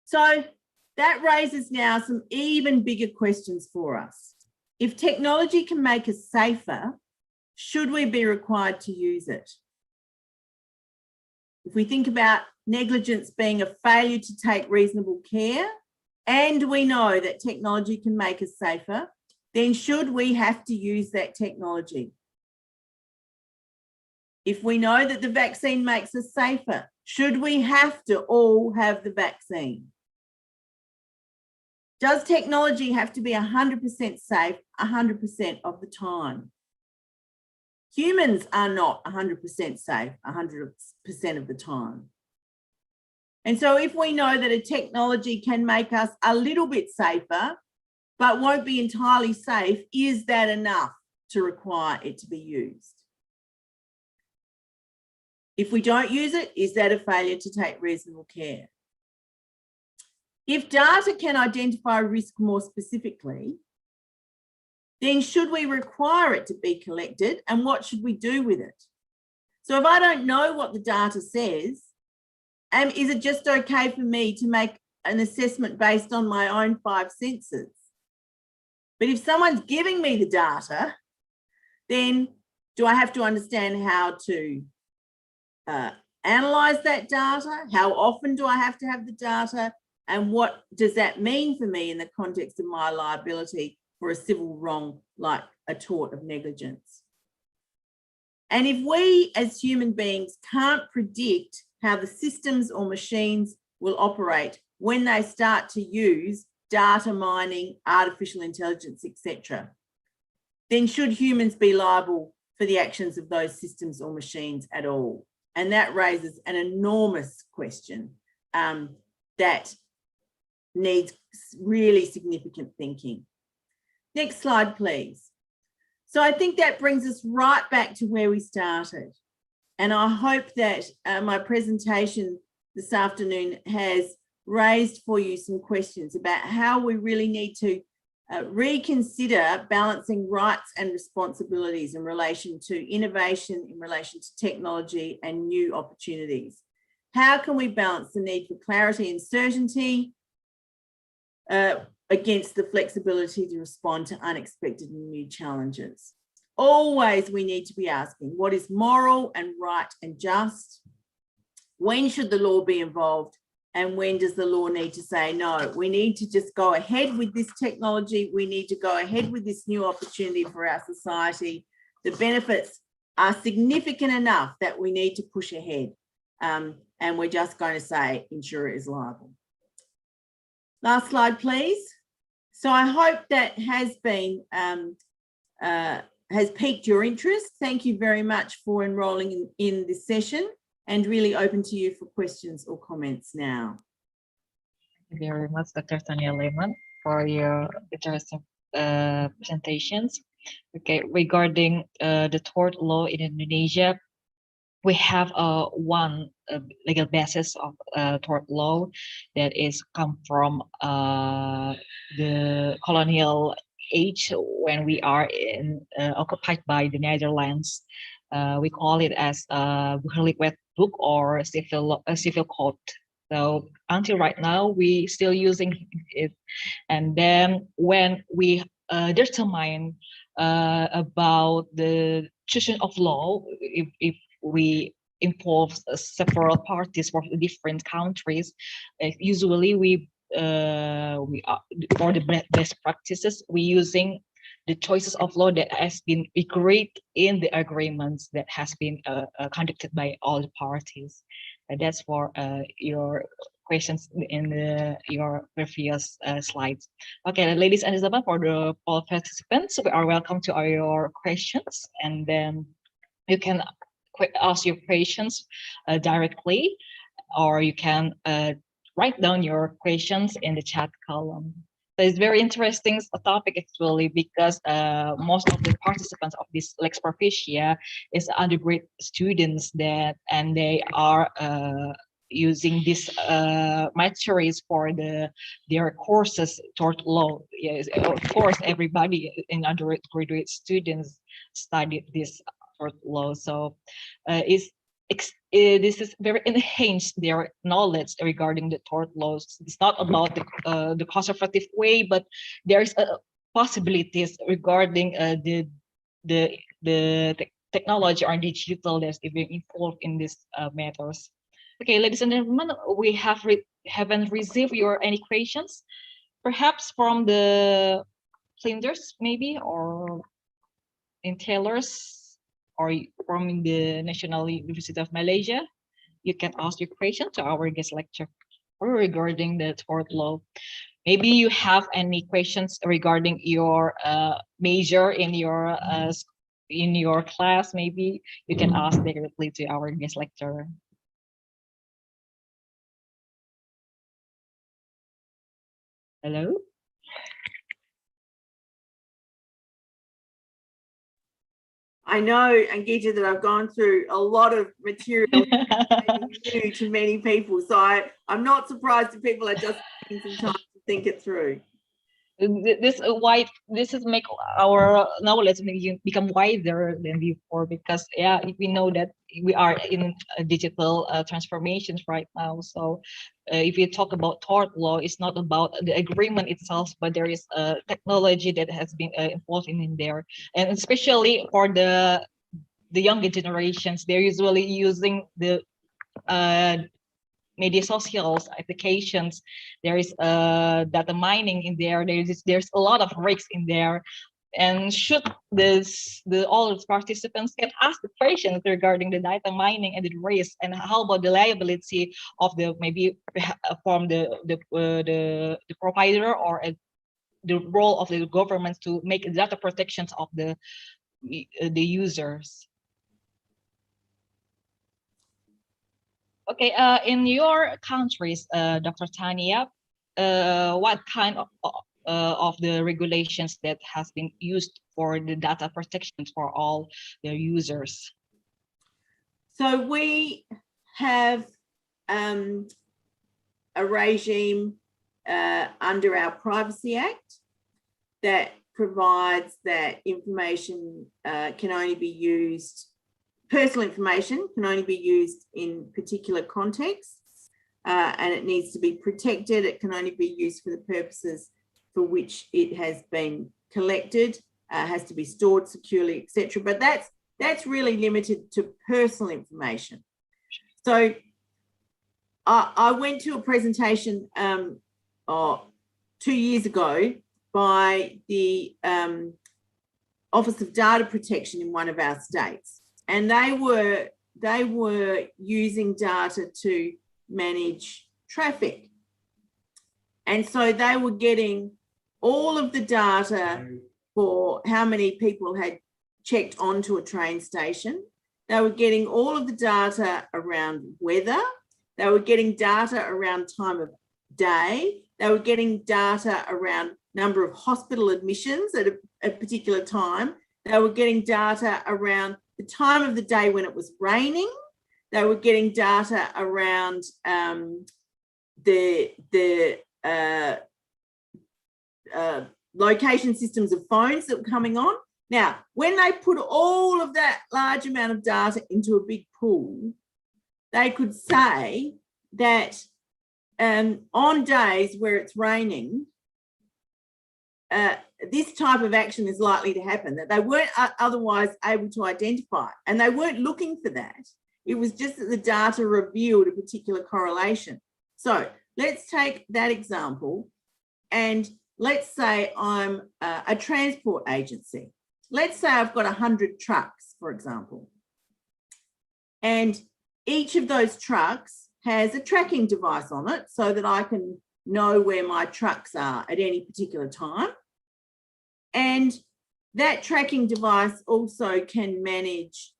So that raises now some even bigger questions for us. If technology can make us safer, should we be required to use it? If we think about negligence being a failure to take reasonable care, and we know that technology can make us safer, then should we have to use that technology? If we know that the vaccine makes us safer, should we have to all have the vaccine? Does technology have to be 100% safe 100% of the time? Humans are not 100% safe 100% of the time. And so if we know that a technology can make us a little bit safer, but won't be entirely safe, is that enough to require it to be used? If we don't use it, is that a failure to take reasonable care? If data can identify risk more specifically, then should we require it to be collected, and what should we do with it? So if I don't know what the data says, is it just okay for me to make an assessment based on my own 5 senses? But if someone's giving me the data, then do I have to understand how to analyse that data? How often do I have to have the data? And what does that mean for me in the context of my liability for a civil wrong like a tort of negligence? And if we as human beings can't predict how the systems or machines will operate when they start to use data mining, artificial intelligence, etc., then should humans be liable for the actions of those systems or machines at all? And that raises an enormous question that needs really significant thinking. Next slide, please. So I think that brings us right back to where we started. And I hope that my presentation this afternoon has raised for you some questions about how we really need to reconsider balancing rights and responsibilities in relation to innovation, in relation to technology and new opportunities. How can we balance the need for clarity and certainty against the flexibility to respond to unexpected and new challenges? Always we need to be asking, what is moral and right and just? When should the law be involved? And when does the law need to say, no, we need to just go ahead with this technology. We need to go ahead with this new opportunity for our society. The benefits are significant enough that we need to push ahead. And we're just going to say insurer is liable. Last slide, please. So I hope that has been has piqued your interest. Thank you very much for enrolling in this session, and really open to you for questions or comments now. Thank you very much, Dr. Tanya Lehman, for your interesting presentations. Okay, regarding the tort law in Indonesia, we have one legal basis of tort law that is come from the colonial age when we are occupied by the Netherlands. We call it as Burgerlijk Wetboek or civil code. So until right now, we still using it. And then when we determine about the choosing of law, if we involve several parties from different countries, usually we are for the best practices, we using the choices of law that has been agreed in the agreements that has been conducted by all the parties. And that's for your questions in your previous slides. Okay, ladies and gentlemen, for the all participants, we are welcome to your questions, and then you can ask your questions directly, or you can write down your questions in the chat column. So it's very interesting topic actually, because most of the participants of this Lex Proficia is undergraduate students and they are using these materials for their courses toward law. Yes, of course, everybody in undergraduate students studied this toward law. So this is very enhanced their knowledge regarding the tort laws. It's not about the conservative way, but there's possibilities regarding the technology or digital that's being involved in these matters. Okay, ladies and gentlemen, we haven't received any questions, perhaps from the Flinders maybe, or in Taylor's, or from the National University of Malaysia. You can ask your question to our guest lecturer regarding the tort law. Maybe you have any questions regarding your major in your class. Maybe you can ask directly to our guest lecturer. Hello. I know, Angita, that I've gone through a lot of material new to many people. So I'm not surprised if people are just taking some time to think it through. This is make our knowledge become wider than before, because we know that we are in digital transformations right now. So if you talk about tort law, it's not about the agreement itself, but there is a technology that has been involved in there, and especially for the younger generations, they're usually using the media socials applications. There is data mining in there. There's a lot of risks in there, and should all the participants can ask the questions regarding the data mining and the risk, and how about the liability of the maybe from the provider, or the role of the government to make data protections of the users. Okay, in your countries, Dr. Tania, what kind of the regulations that has been used for the data protection for all the users? So we have a regime under our Privacy Act that provides that information can only be used, personal information can only be used in particular contexts, and it needs to be protected. It can only be used for the purposes for which it has been collected, has to be stored securely, etc. But that's really limited to personal information. So I went to a presentation 2 years ago by the Office of Data Protection in one of our states, and they were using data to manage traffic, and so they were getting all of the data for how many people had checked onto a train station. They were getting all of the data around weather. They were getting data around time of day. They were getting data around number of hospital admissions at a particular time. They were getting data around the time of the day when it was raining. They were getting data around the location systems of phones that were coming on. Now, when they put all of that large amount of data into a big pool, they could say that on days where it's raining, this type of action is likely to happen, that they weren't otherwise able to identify. And they weren't looking for that. It was just that the data revealed a particular correlation. So let's take that example, and let's say I'm a transport agency. Let's say I've got 100 trucks, for example, and each of those trucks has a tracking device on it so that I can know where my trucks are at any particular time. And that tracking device also can manage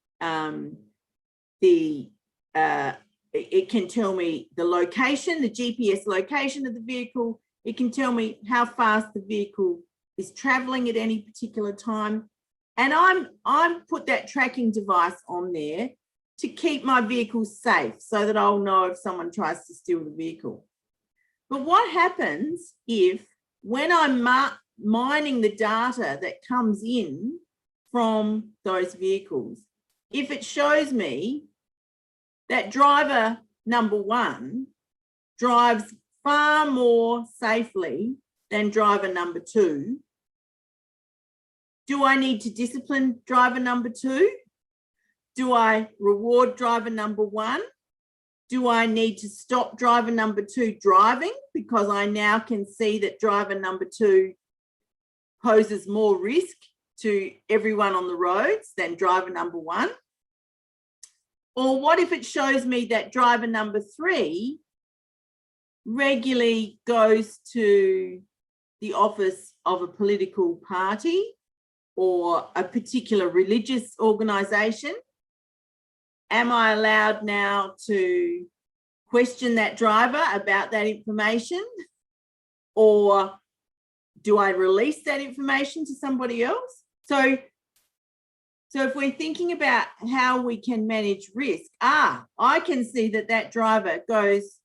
it can tell me the location, the GPS location of the vehicle. It can tell me how fast the vehicle is traveling at any particular time. And I'm put that tracking device on there to keep my vehicle safe so that I'll know if someone tries to steal the vehicle. But what happens if, when I'm mining the data that comes in from those vehicles, if it shows me that driver number 1 drives far more safely than driver number 2, do I need to discipline driver number 2? Do I reward driver number 1? Do I need to stop driver number 2 driving because I now can see that driver number 2 poses more risk to everyone on the roads than driver number 1? Or what if it shows me that driver number 3 regularly goes to the office of a political party or a particular religious organisation? Am I allowed now to question that driver about that information? Or do I release that information to somebody else? So if we're thinking about how we can manage risk, I can see that that driver goes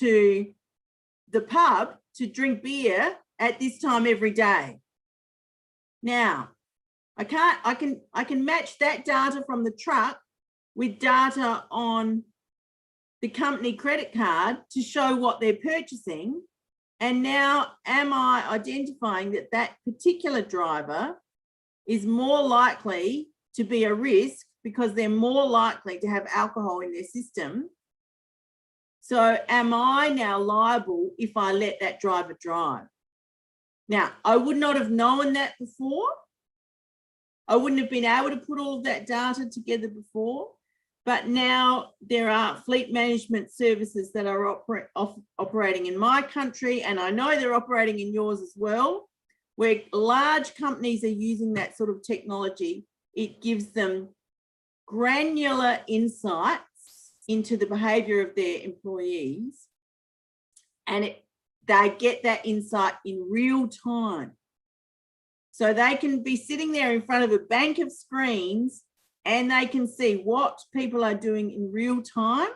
to the pub to drink beer at this time every day. Now, I can match that data from the truck with data on the company credit card to show what they're purchasing. And now am I identifying that that particular driver is more likely to be a risk because they're more likely to have alcohol in their system? So am I now liable if I let that driver drive? Now, I would not have known that before. I wouldn't have been able to put all of that data together before. But now there are fleet management services that are operating in my country, and I know they're operating in yours as well, where large companies are using that sort of technology. It gives them granular insights into the behaviour of their employees, and they get that insight in real time. So they can be sitting there in front of a bank of screens and they can see what people are doing in real time.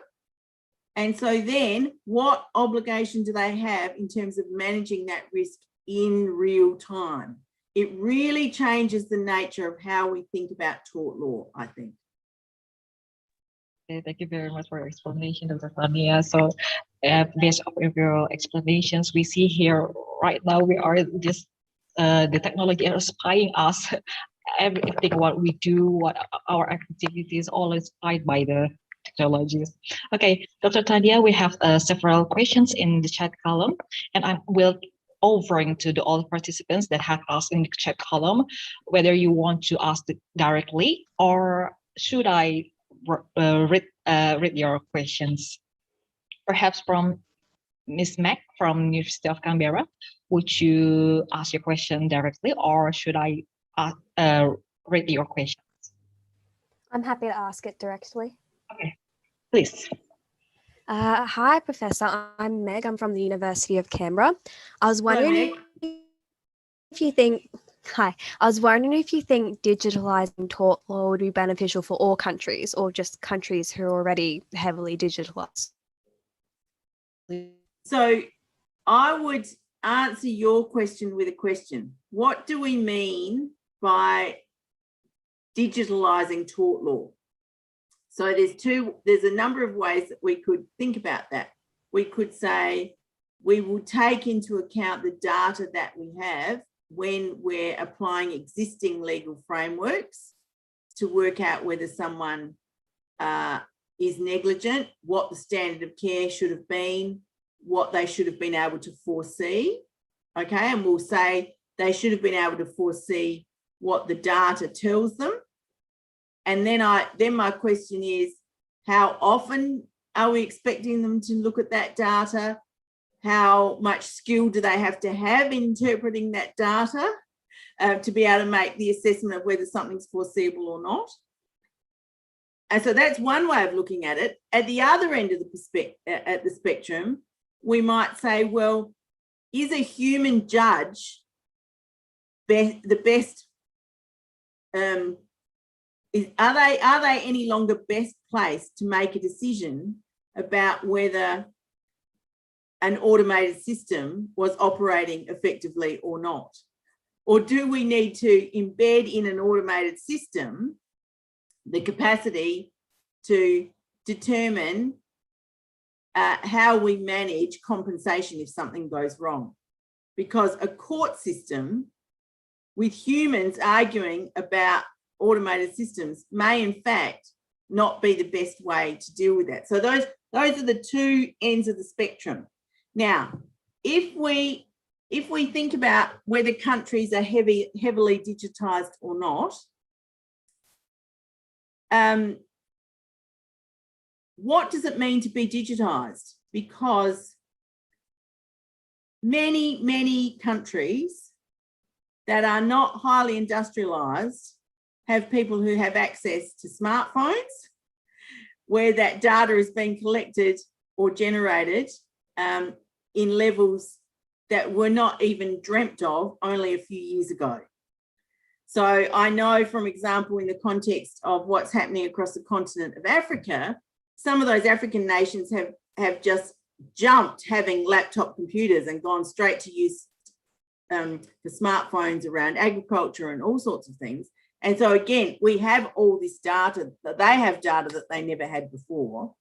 And so then what obligation do they have in terms of managing that risk in real time? It really changes the nature of how we think about tort law, I think. Okay, thank you very much for your explanation, Dr. Tanya. So based off of your explanations, we see here right now we are just the technology is spying us. Everything what we do, what our activities, all is spied by the technologies. Okay, Dr. Tanya, we have several questions in the chat column, and I will offering to all the participants that have asked in the chat column whether you want to ask it directly or should I read your questions. Perhaps from Ms. Mac from University of Canberra, would you ask your question directly or should I read your questions? I'm happy to ask it directly. Okay, please. Hi, Professor. I'm Meg. I'm from the University of Canberra. I was wondering if you think digitalising tort law would be beneficial for all countries or just countries who are already heavily digitalised. So I would answer your question with a question. What do we mean by digitalising tort law? So there's a number of ways that we could think about that. We could say we will take into account the data that we have when we're applying existing legal frameworks to work out whether someone is negligent, what the standard of care should have been, what they should have been able to foresee, okay? And we'll say they should have been able to foresee what the data tells them. And then my question is, how often are we expecting them to look at that data? How much skill do they have to have in interpreting that data to be able to make the assessment of whether something's foreseeable or not? And so that's one way of looking at it. At the other end of the spectrum, we might say, well, is a human judge the best? Are they any longer best placed to make a decision about whether an automated system was operating effectively or not? Or do we need to embed in an automated system the capacity to determine how we manage compensation if something goes wrong? Because a court system with humans arguing about automated systems may in fact not be the best way to deal with that. So those are the two ends of the spectrum. Now, if we think about whether countries are heavily digitised or not, what does it mean to be digitised? Because many countries that are not highly industrialised have people who have access to smartphones where that data is being collected or generated in levels that were not even dreamt of only a few years ago. So I know, from example, in the context of what's happening across the continent of Africa, some of those African nations have just jumped having laptop computers and gone straight to use the smartphones around agriculture and all sorts of things. And so again, we have all this data, that they have data that they never had before,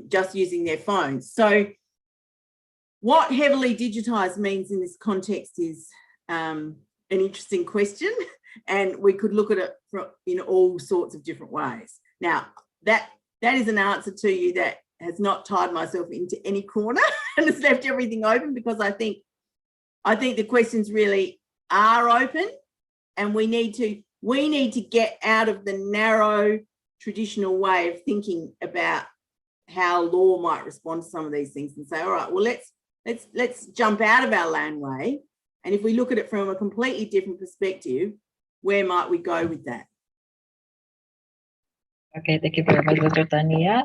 just using their phones. So what heavily digitised means in this context is an interesting question, and we could look at it in all sorts of different ways. Now, that is an answer to you that has not tied myself into any corner and has left everything open, because I think the questions really are open, and we need to get out of the narrow traditional way of thinking about how law might respond to some of these things and say, all right, well, let's jump out of our laneway, and if we look at it from a completely different perspective, where might we go with that? Okay, thank you very much, Dr. Tania.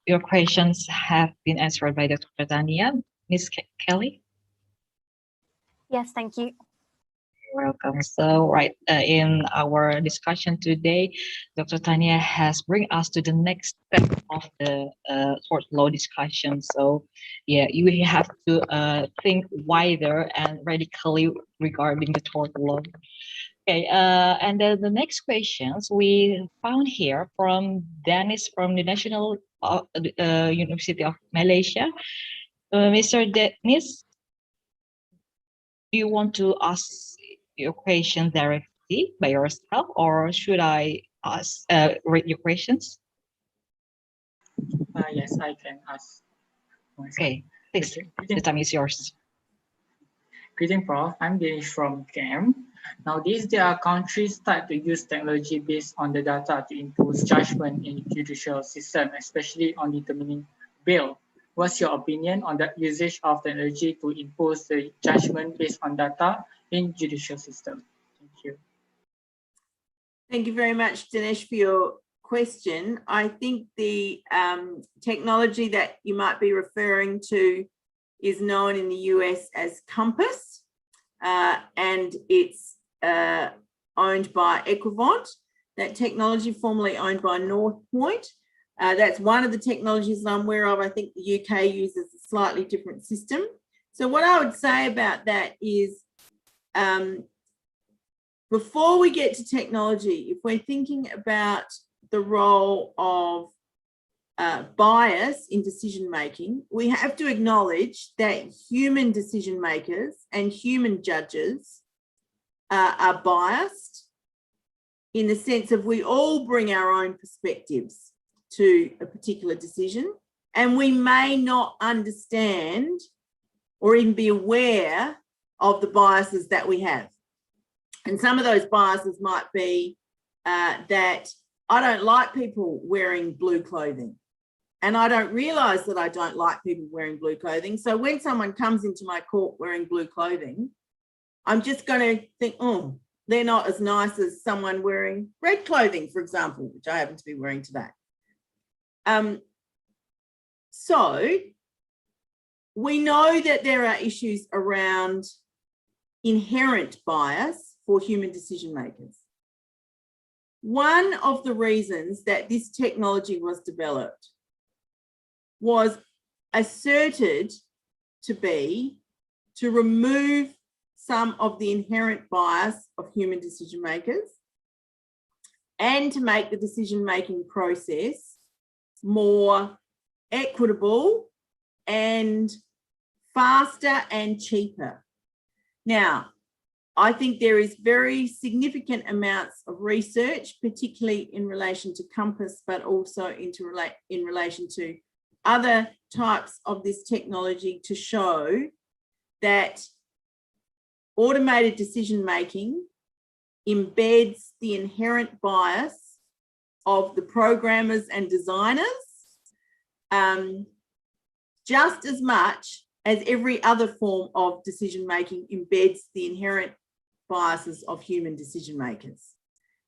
Your questions have been answered by Dr. Tania. Miss Kelly? Yes, thank you. Welcome. So, right, in our discussion today, Dr. Tania has bring us to the next step of the tort law discussion. So, yeah, you have to think wider and radically regarding the tort law. Okay, and then the next questions we found here from Dennis from the National University of Malaysia. Mr. Dennis, do you want to ask your question directly by yourself, or should I ask read your questions? Yes, I can ask. Okay, please. Okay. The time is yours. Greeting, Prof. I'm Danish from CAM. Now, these days, countries start to use technology based on the data to impose judgment in judicial system, especially on determining bail. What's your opinion on the usage of technology to impose the judgment based on data in judicial system? Thank you. Thank you very much, Dinesh, for your question. I think the technology that you might be referring to is known in the US as Compass, and it's owned by Equivant. That technology formerly owned by Northpoint. That's one of the technologies I'm aware of. I think the UK uses a slightly different system. So what I would say about that is, before we get to technology, if we're thinking about the role of bias in decision making, we have to acknowledge that human decision makers and human judges are biased in the sense of we all bring our own perspectives to a particular decision, and we may not understand or even be aware of the biases that we have. And some of those biases might be that I don't like people wearing blue clothing. And I don't realise that I don't like people wearing blue clothing. So when someone comes into my court wearing blue clothing, I'm just going to think, oh, they're not as nice as someone wearing red clothing, for example, which I happen to be wearing today. So we know that there are issues around inherent bias for human decision makers. One of the reasons that this technology was developed was asserted to be to remove some of the inherent bias of human decision makers and to make the decision-making process more equitable and faster and cheaper. Now, I think there is very significant amounts of research, particularly in relation to Compass, but also in relation to other types of this technology, to show that automated decision-making embeds the inherent bias of the programmers and designers just as much as every other form of decision-making embeds the inherent biases of human decision makers.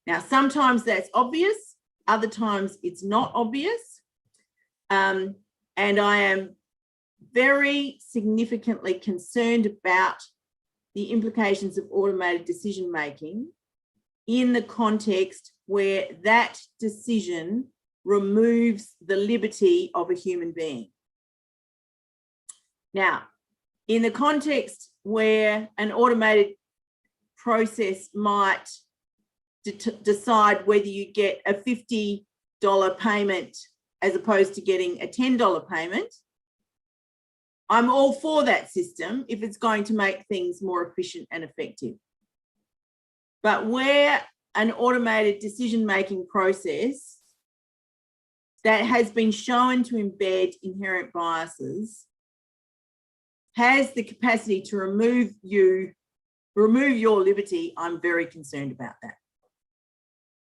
Now, sometimes that's obvious, other times it's not obvious. And I am very significantly concerned about the implications of automated decision making in the context where that decision removes the liberty of a human being. Now, in the context where an automated process might decide whether you get a $50 payment as opposed to getting a $10 payment, I'm all for that system if it's going to make things more efficient and effective. But where an automated decision-making process that has been shown to embed inherent biases has the capacity to remove your liberty, I'm very concerned about that.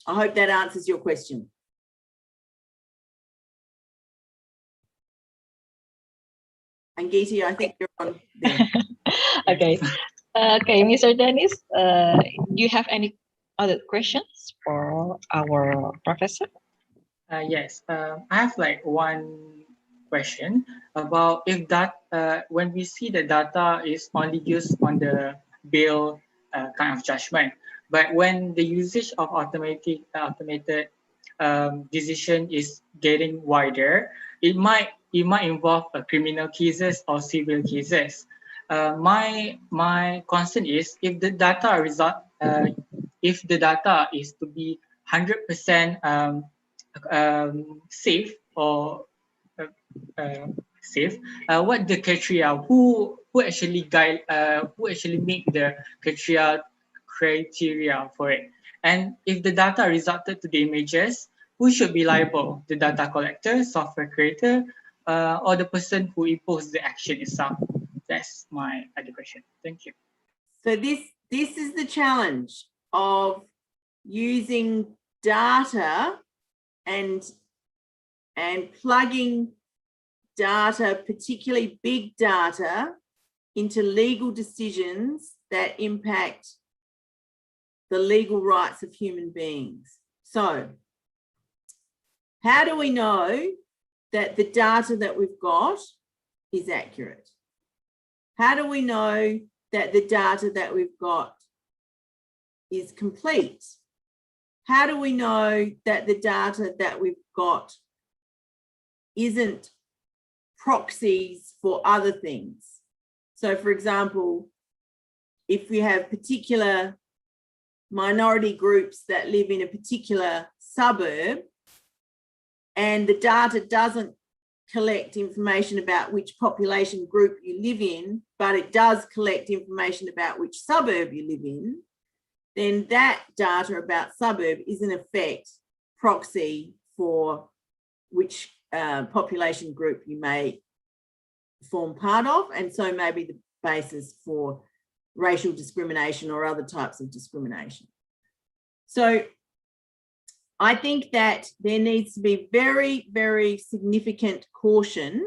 I hope that answers your question. And Geeti, I think you're on there. Okay. Okay, Mr. Dennis, do you have any other questions for our professor? Yes, I have like one question about if that when we see the data is only used on the bail kind of judgment, but when the usage of automated decision is getting wider, it might involve criminal cases or civil cases. My concern is if the data is to be 100% safe or uh, uh, safe, what the criteria, who actually who actually make the criteria for it, and if the data resulted to damages, who should be liable, the data collector, software creator, or the person who imposed the action itself? That's my other question. Thank you. So this is the challenge of using data and plugging data, particularly big data, into legal decisions that impact the legal rights of human beings. So how do we know that the data that we've got is accurate? How do we know that the data that we've got is complete? How do we know that the data that we've got isn't proxies for other things? So, for example, if we have particular minority groups that live in a particular suburb and the data doesn't collect information about which population group you live in, but it does collect information about which suburb you live in, then that data about suburb is in effect proxy for which population group you may form part of, and so maybe the basis for racial discrimination or other types of discrimination. So I think that there needs to be very, very significant caution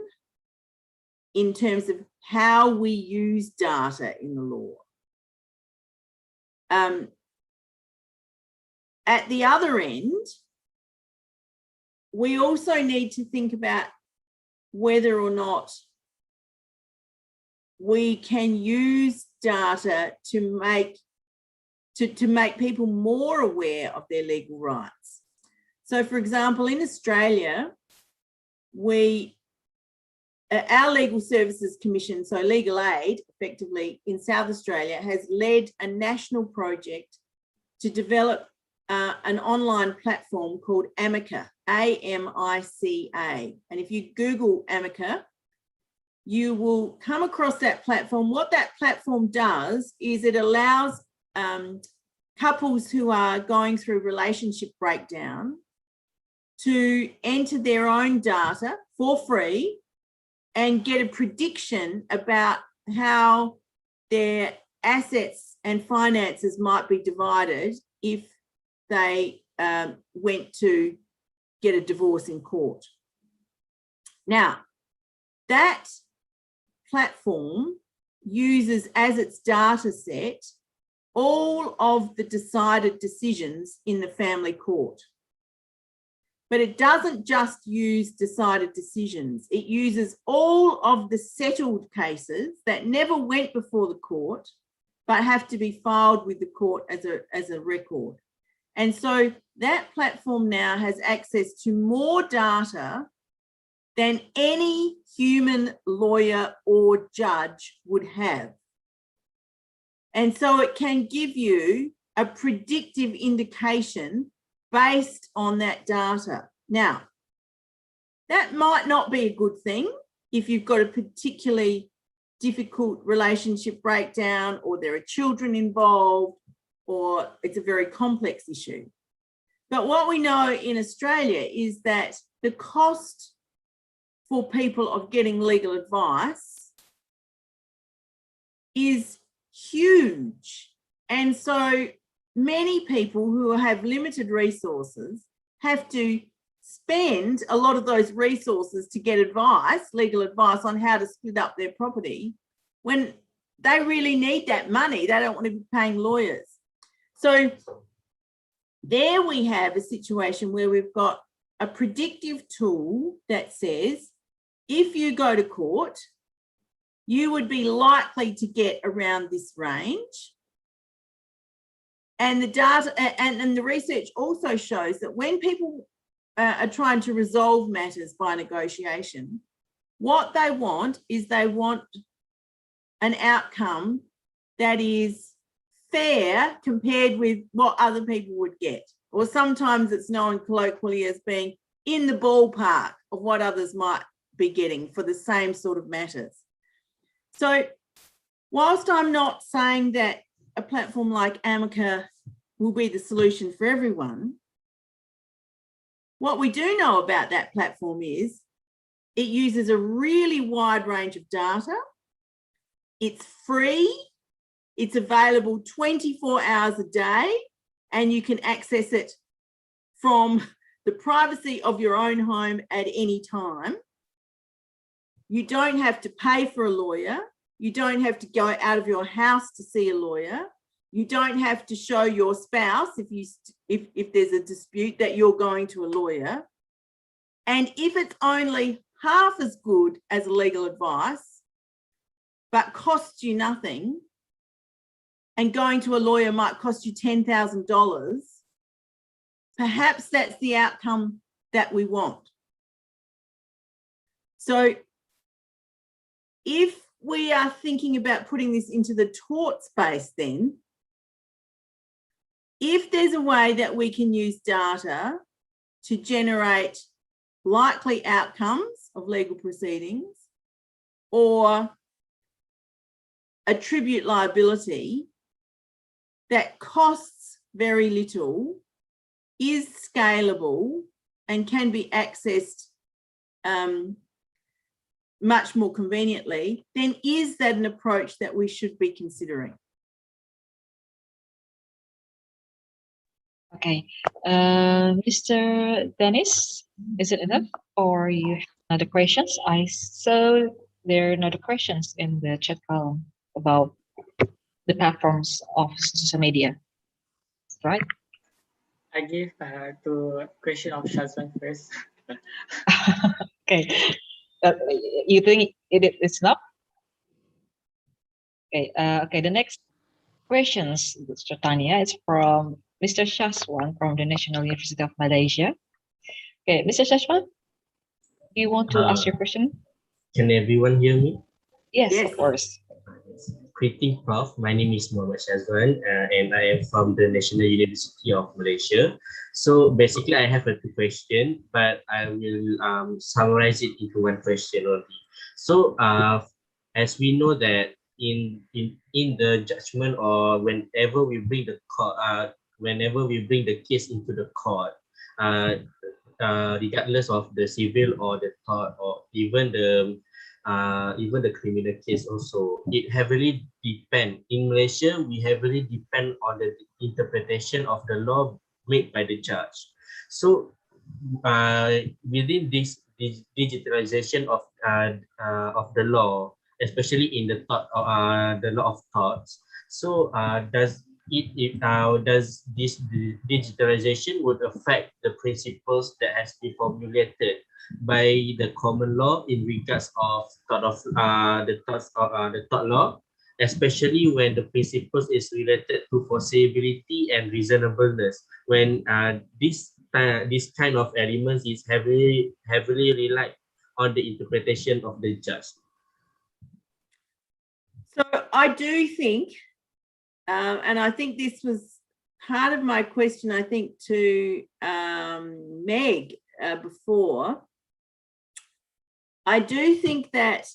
in terms of how we use data in the law. At the other end, we also need to think about whether or not we can use data to make people more aware of their legal rights. So, for example, in Australia, our Legal Services Commission, so Legal Aid, effectively in South Australia, has led a national project to develop an online platform called Amica, A-M-I-C-A. And if you Google Amica, you will come across that platform. What that platform does is it allows couples who are going through relationship breakdown to enter their own data for free and get a prediction about how their assets and finances might be divided if they went to get a divorce in court. Now, that platform uses as its data set all of the decided decisions in the family court. But it doesn't just use decided decisions. It uses all of the settled cases that never went before the court, but have to be filed with the court as a record. And so that platform now has access to more data than any human lawyer or judge would have. And so it can give you a predictive indication based on that data. Now, that might not be a good thing if you've got a particularly difficult relationship breakdown, or there are children involved, or it's a very complex issue. But what we know in Australia is that the cost for people of getting legal advice is huge. And so many people who have limited resources have to spend a lot of those resources to get advice, legal advice on how to split up their property, when they really need that money. They don't want to be paying lawyers. So there we have a situation where we've got a predictive tool that says, if you go to court, you would be likely to get around this range. And the data and the research also shows that when people are trying to resolve matters by negotiation, what they want is they want an outcome that is fair compared with what other people would get. Or sometimes it's known colloquially as being in the ballpark of what others might be getting for the same sort of matters. So whilst I'm not saying that a platform like Amica will be the solution for everyone, what we do know about that platform is it uses a really wide range of data. It's free. It's available 24 hours a day, and you can access it from the privacy of your own home at any time. You don't have to pay for a lawyer. You don't have to go out of your house to see a lawyer. You don't have to show your spouse if there's a dispute that you're going to a lawyer. And if it's only half as good as legal advice, but costs you nothing, and going to a lawyer might cost you $10,000, perhaps that's the outcome that we want. So if we are thinking about putting this into the tort space, then if there's a way that we can use data to generate likely outcomes of legal proceedings or attribute liability that costs very little, is scalable, and can be accessed much more conveniently, then is that an approach that we should be considering? Okay, Mr. Dennis, is it enough, or you have other questions? I saw there are another questions in the chat column about the platforms of social media, right? I give to question of Shazwan first. Okay, you think it's not? Okay, okay. The next questions, Mr. Tanya, is from Mr. Shaswan from the National University of Malaysia. Okay, Mr. Shaswan, do you want to ask your question? Can everyone hear me? Yes, Yes. of course. Greeting, Prof. My name is Muhammad Shazwan, and I am from the National University of Malaysia. So basically, I have two questions, but I will summarize it into one question only. So as we know that in the judgment, or whenever we bring the case into the court, regardless of the civil or the tort or even the criminal case also, it heavily depend. In Malaysia, we heavily depend on the interpretation of the law made by the judge. So within this digitalization of the law, especially in the law of torts, so does this digitalization would affect the principles that has been formulated by the common law in regards of the tort law, especially when the principles is related to foreseeability and reasonableness, when this kind of elements is heavily relied on the interpretation of the judge. So I do think, and I think this was part of my question, I think, to Meg before. I do think that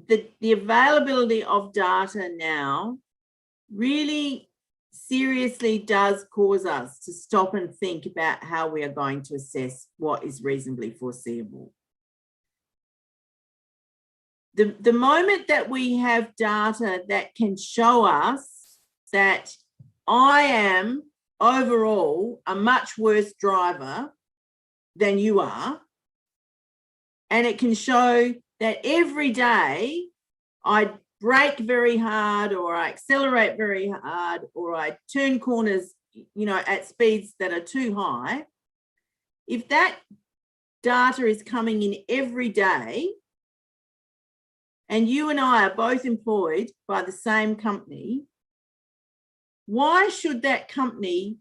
the availability of data now really seriously does cause us to stop and think about how we are going to assess what is reasonably foreseeable. The moment that we have data that can show us that I am overall a much worse driver than you are, and it can show that every day I brake very hard, or I accelerate very hard, or I turn corners, you know, at speeds that are too high, if that data is coming in every day and you and I are both employed by the same company, why should that company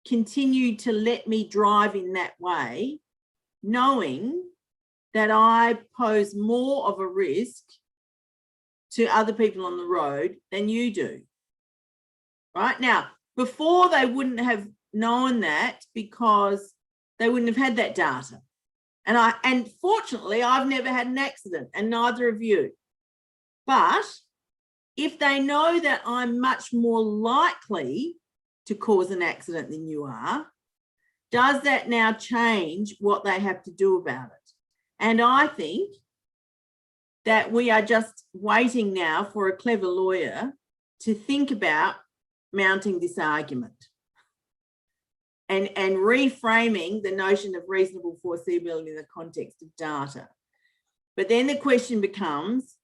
continue to let me drive in that way, knowing that I pose more of a risk to other people on the road than you do? Right now, before they wouldn't have known that because they wouldn't have had that data. And fortunately, I've never had an accident, and neither have you. But if they know that I'm much more likely to cause an accident than you are, does that now change what they have to do about it? And I think that we are just waiting now for a clever lawyer to think about mounting this argument and reframing the notion of reasonable foreseeability in the context of data. But then the question becomes,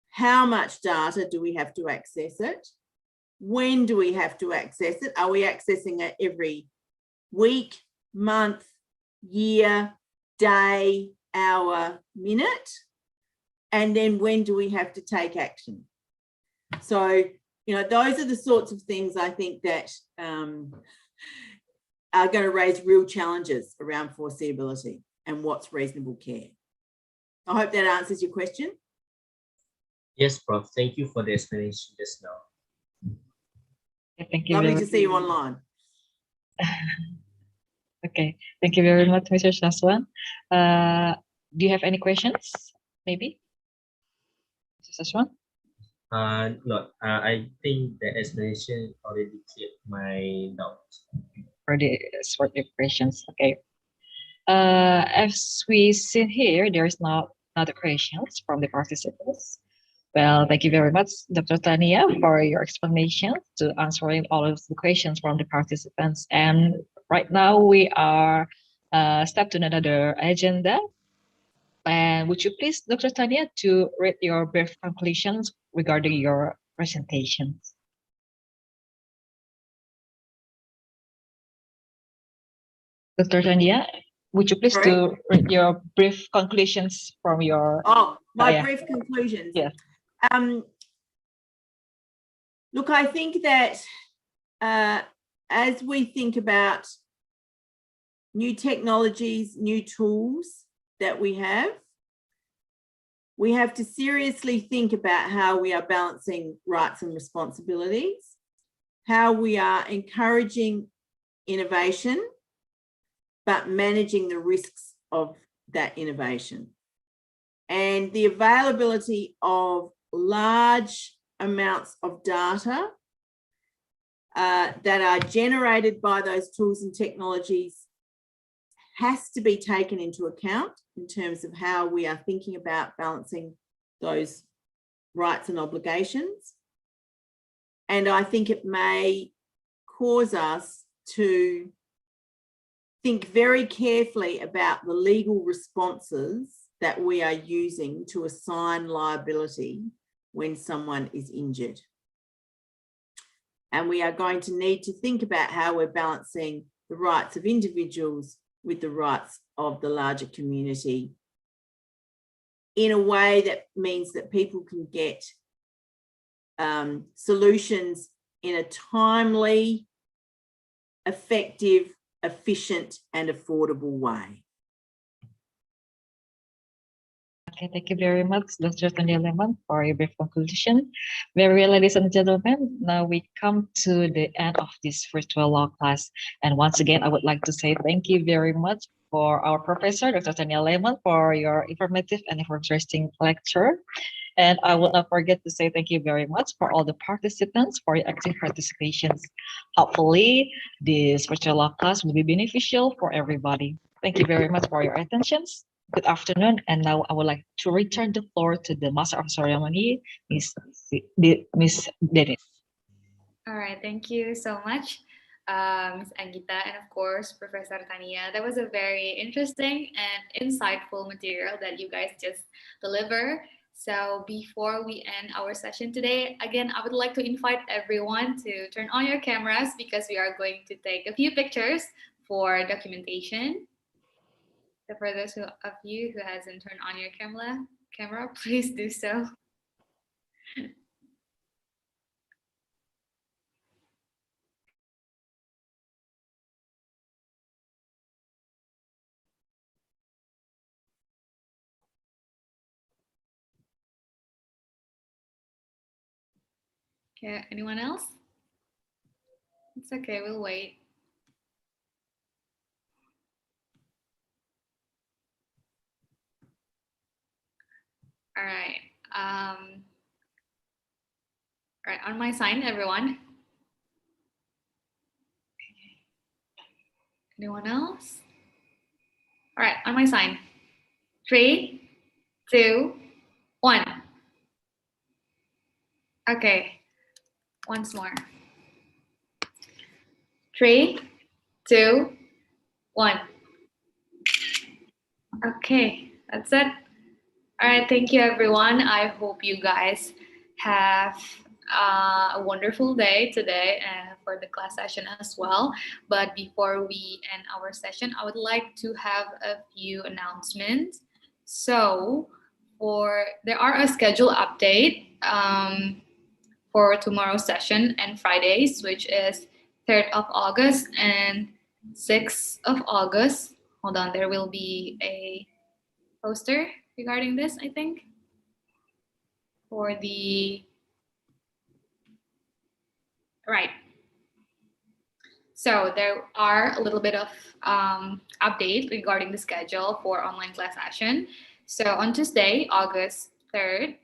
how much data do we have to access it? When do we have to access it? Are we accessing it every week, month, year, day, hour, minute? And then when do we have to take action? So, you know, those are the sorts of things I think that are going to raise real challenges around foreseeability and what's reasonable care. I hope that answers your question. Yes, Prof. Thank you for the explanation just now. Thank you. Lovely to see you online. Okay, thank you very much, Mr. Shaswan. Do you have any questions, maybe? Mr. Shaswan? No, I think the explanation already cleared my doubts. For the sort of questions, okay. As we see here, there is not other questions from the participants. Well, thank you very much, Dr. Tania, for your explanation to answering all of the questions from the participants. And right now we are step to another agenda. And would you please, Dr. Tania, to read your brief conclusions regarding your presentation? Dr. Tania, would you please to read your brief conclusions from your... Oh, my brief conclusions. Yes. Look, I think that as we think about new technologies, new tools that we have to seriously think about how we are balancing rights and responsibilities, how we are encouraging innovation, but managing the risks of that innovation. And the availability of large amounts of data that are generated by those tools and technologies has to be taken into account in terms of how we are thinking about balancing those rights and obligations. And I think it may cause us to think very carefully about the legal responses that we are using to assign liability when someone is injured. And we are going to need to think about how we're balancing the rights of individuals with the rights of the larger community in a way that means that people can get solutions in a timely, effective, efficient and affordable way. Okay, thank you very much, Dr. Tania Lehmann, for your brief conclusion. Very well, ladies and gentlemen, now we come to the end of this virtual law class. And once again, I would like to say thank you very much for our professor, Dr. Tania Lehmann, for your informative and interesting lecture. And I will not forget to say thank you very much for all the participants for your active participations. Hopefully, this virtual law class will be beneficial for everybody. Thank you very much for your attentions. Good afternoon, and now I would like to return the floor to the Master of Ceremony, Miss Dennis. All right, thank you so much, Ms. Anggita, and of course, Professor Tania. That was a very interesting and insightful material that you guys just delivered. So before we end our session today, again, I would like to invite everyone to turn on your cameras because we are going to take a few pictures for documentation. So for those of you who hasn't turned on your camera, please do so. Okay, anyone else? It's okay, we'll wait. All right. All right, on my sign, everyone. Anyone else? All right, on my sign. 3, 2, 1. Okay, once more. 3, 2, 1. Okay, that's it. All right, thank you, everyone. I hope you guys have a wonderful day today for the class session as well. But before we end our session, I would like to have a few announcements. So, there are a schedule update for tomorrow's session and Fridays, which is 3rd of August and 6th of August. Hold on, there will be a poster regarding this, I think, for the right. So there are a little bit of update regarding the schedule for online class session. So on Tuesday, August 3rd,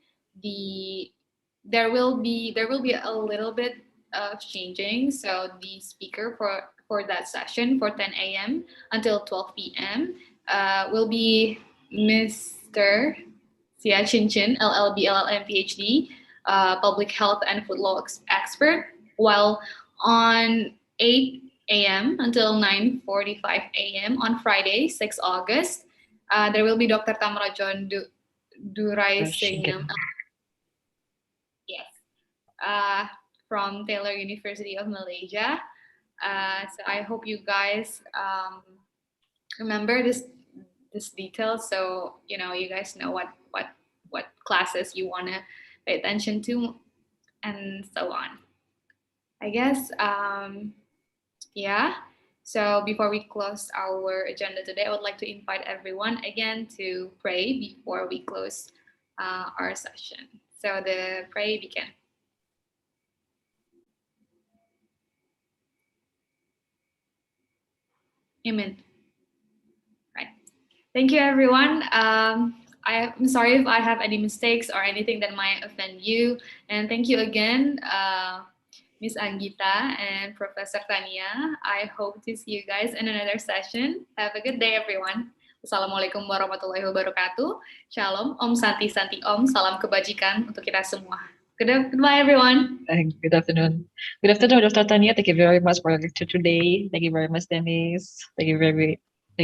there will be a little bit of changing. So the speaker for that session for 10 a.m. until 12 p.m. Will be Mr. Sia Chin Chin, LLB, LLM, PhD, public health and food law expert, while on 8 a.m. until 9:45 a.m. on Friday, 6 August, there will be Dr. Tamrajon Durai Singham, yes, from Taylor University of Malaysia. So I hope you guys remember this detail, so you guys know what classes you want to pay attention to and so on. I guess yeah. So before we close our agenda today, I would like to invite everyone again to pray before we close our session. So the pray begin. Amen. Right. Thank you, everyone. I'm sorry if I have any mistakes or anything that might offend you. And thank you again, Miss Anggita and Professor Tania. I hope to see you guys in another session. Have a good day, everyone. Assalamualaikum warahmatullahi wabarakatuh. Shalom, Om Santi Santi Om. Salam kebajikan untuk kita semua. Goodbye, everyone. Good afternoon. Good afternoon, Dr. Tania. Thank you very much for your lecture today. Thank you very much, Dennis. Thank you very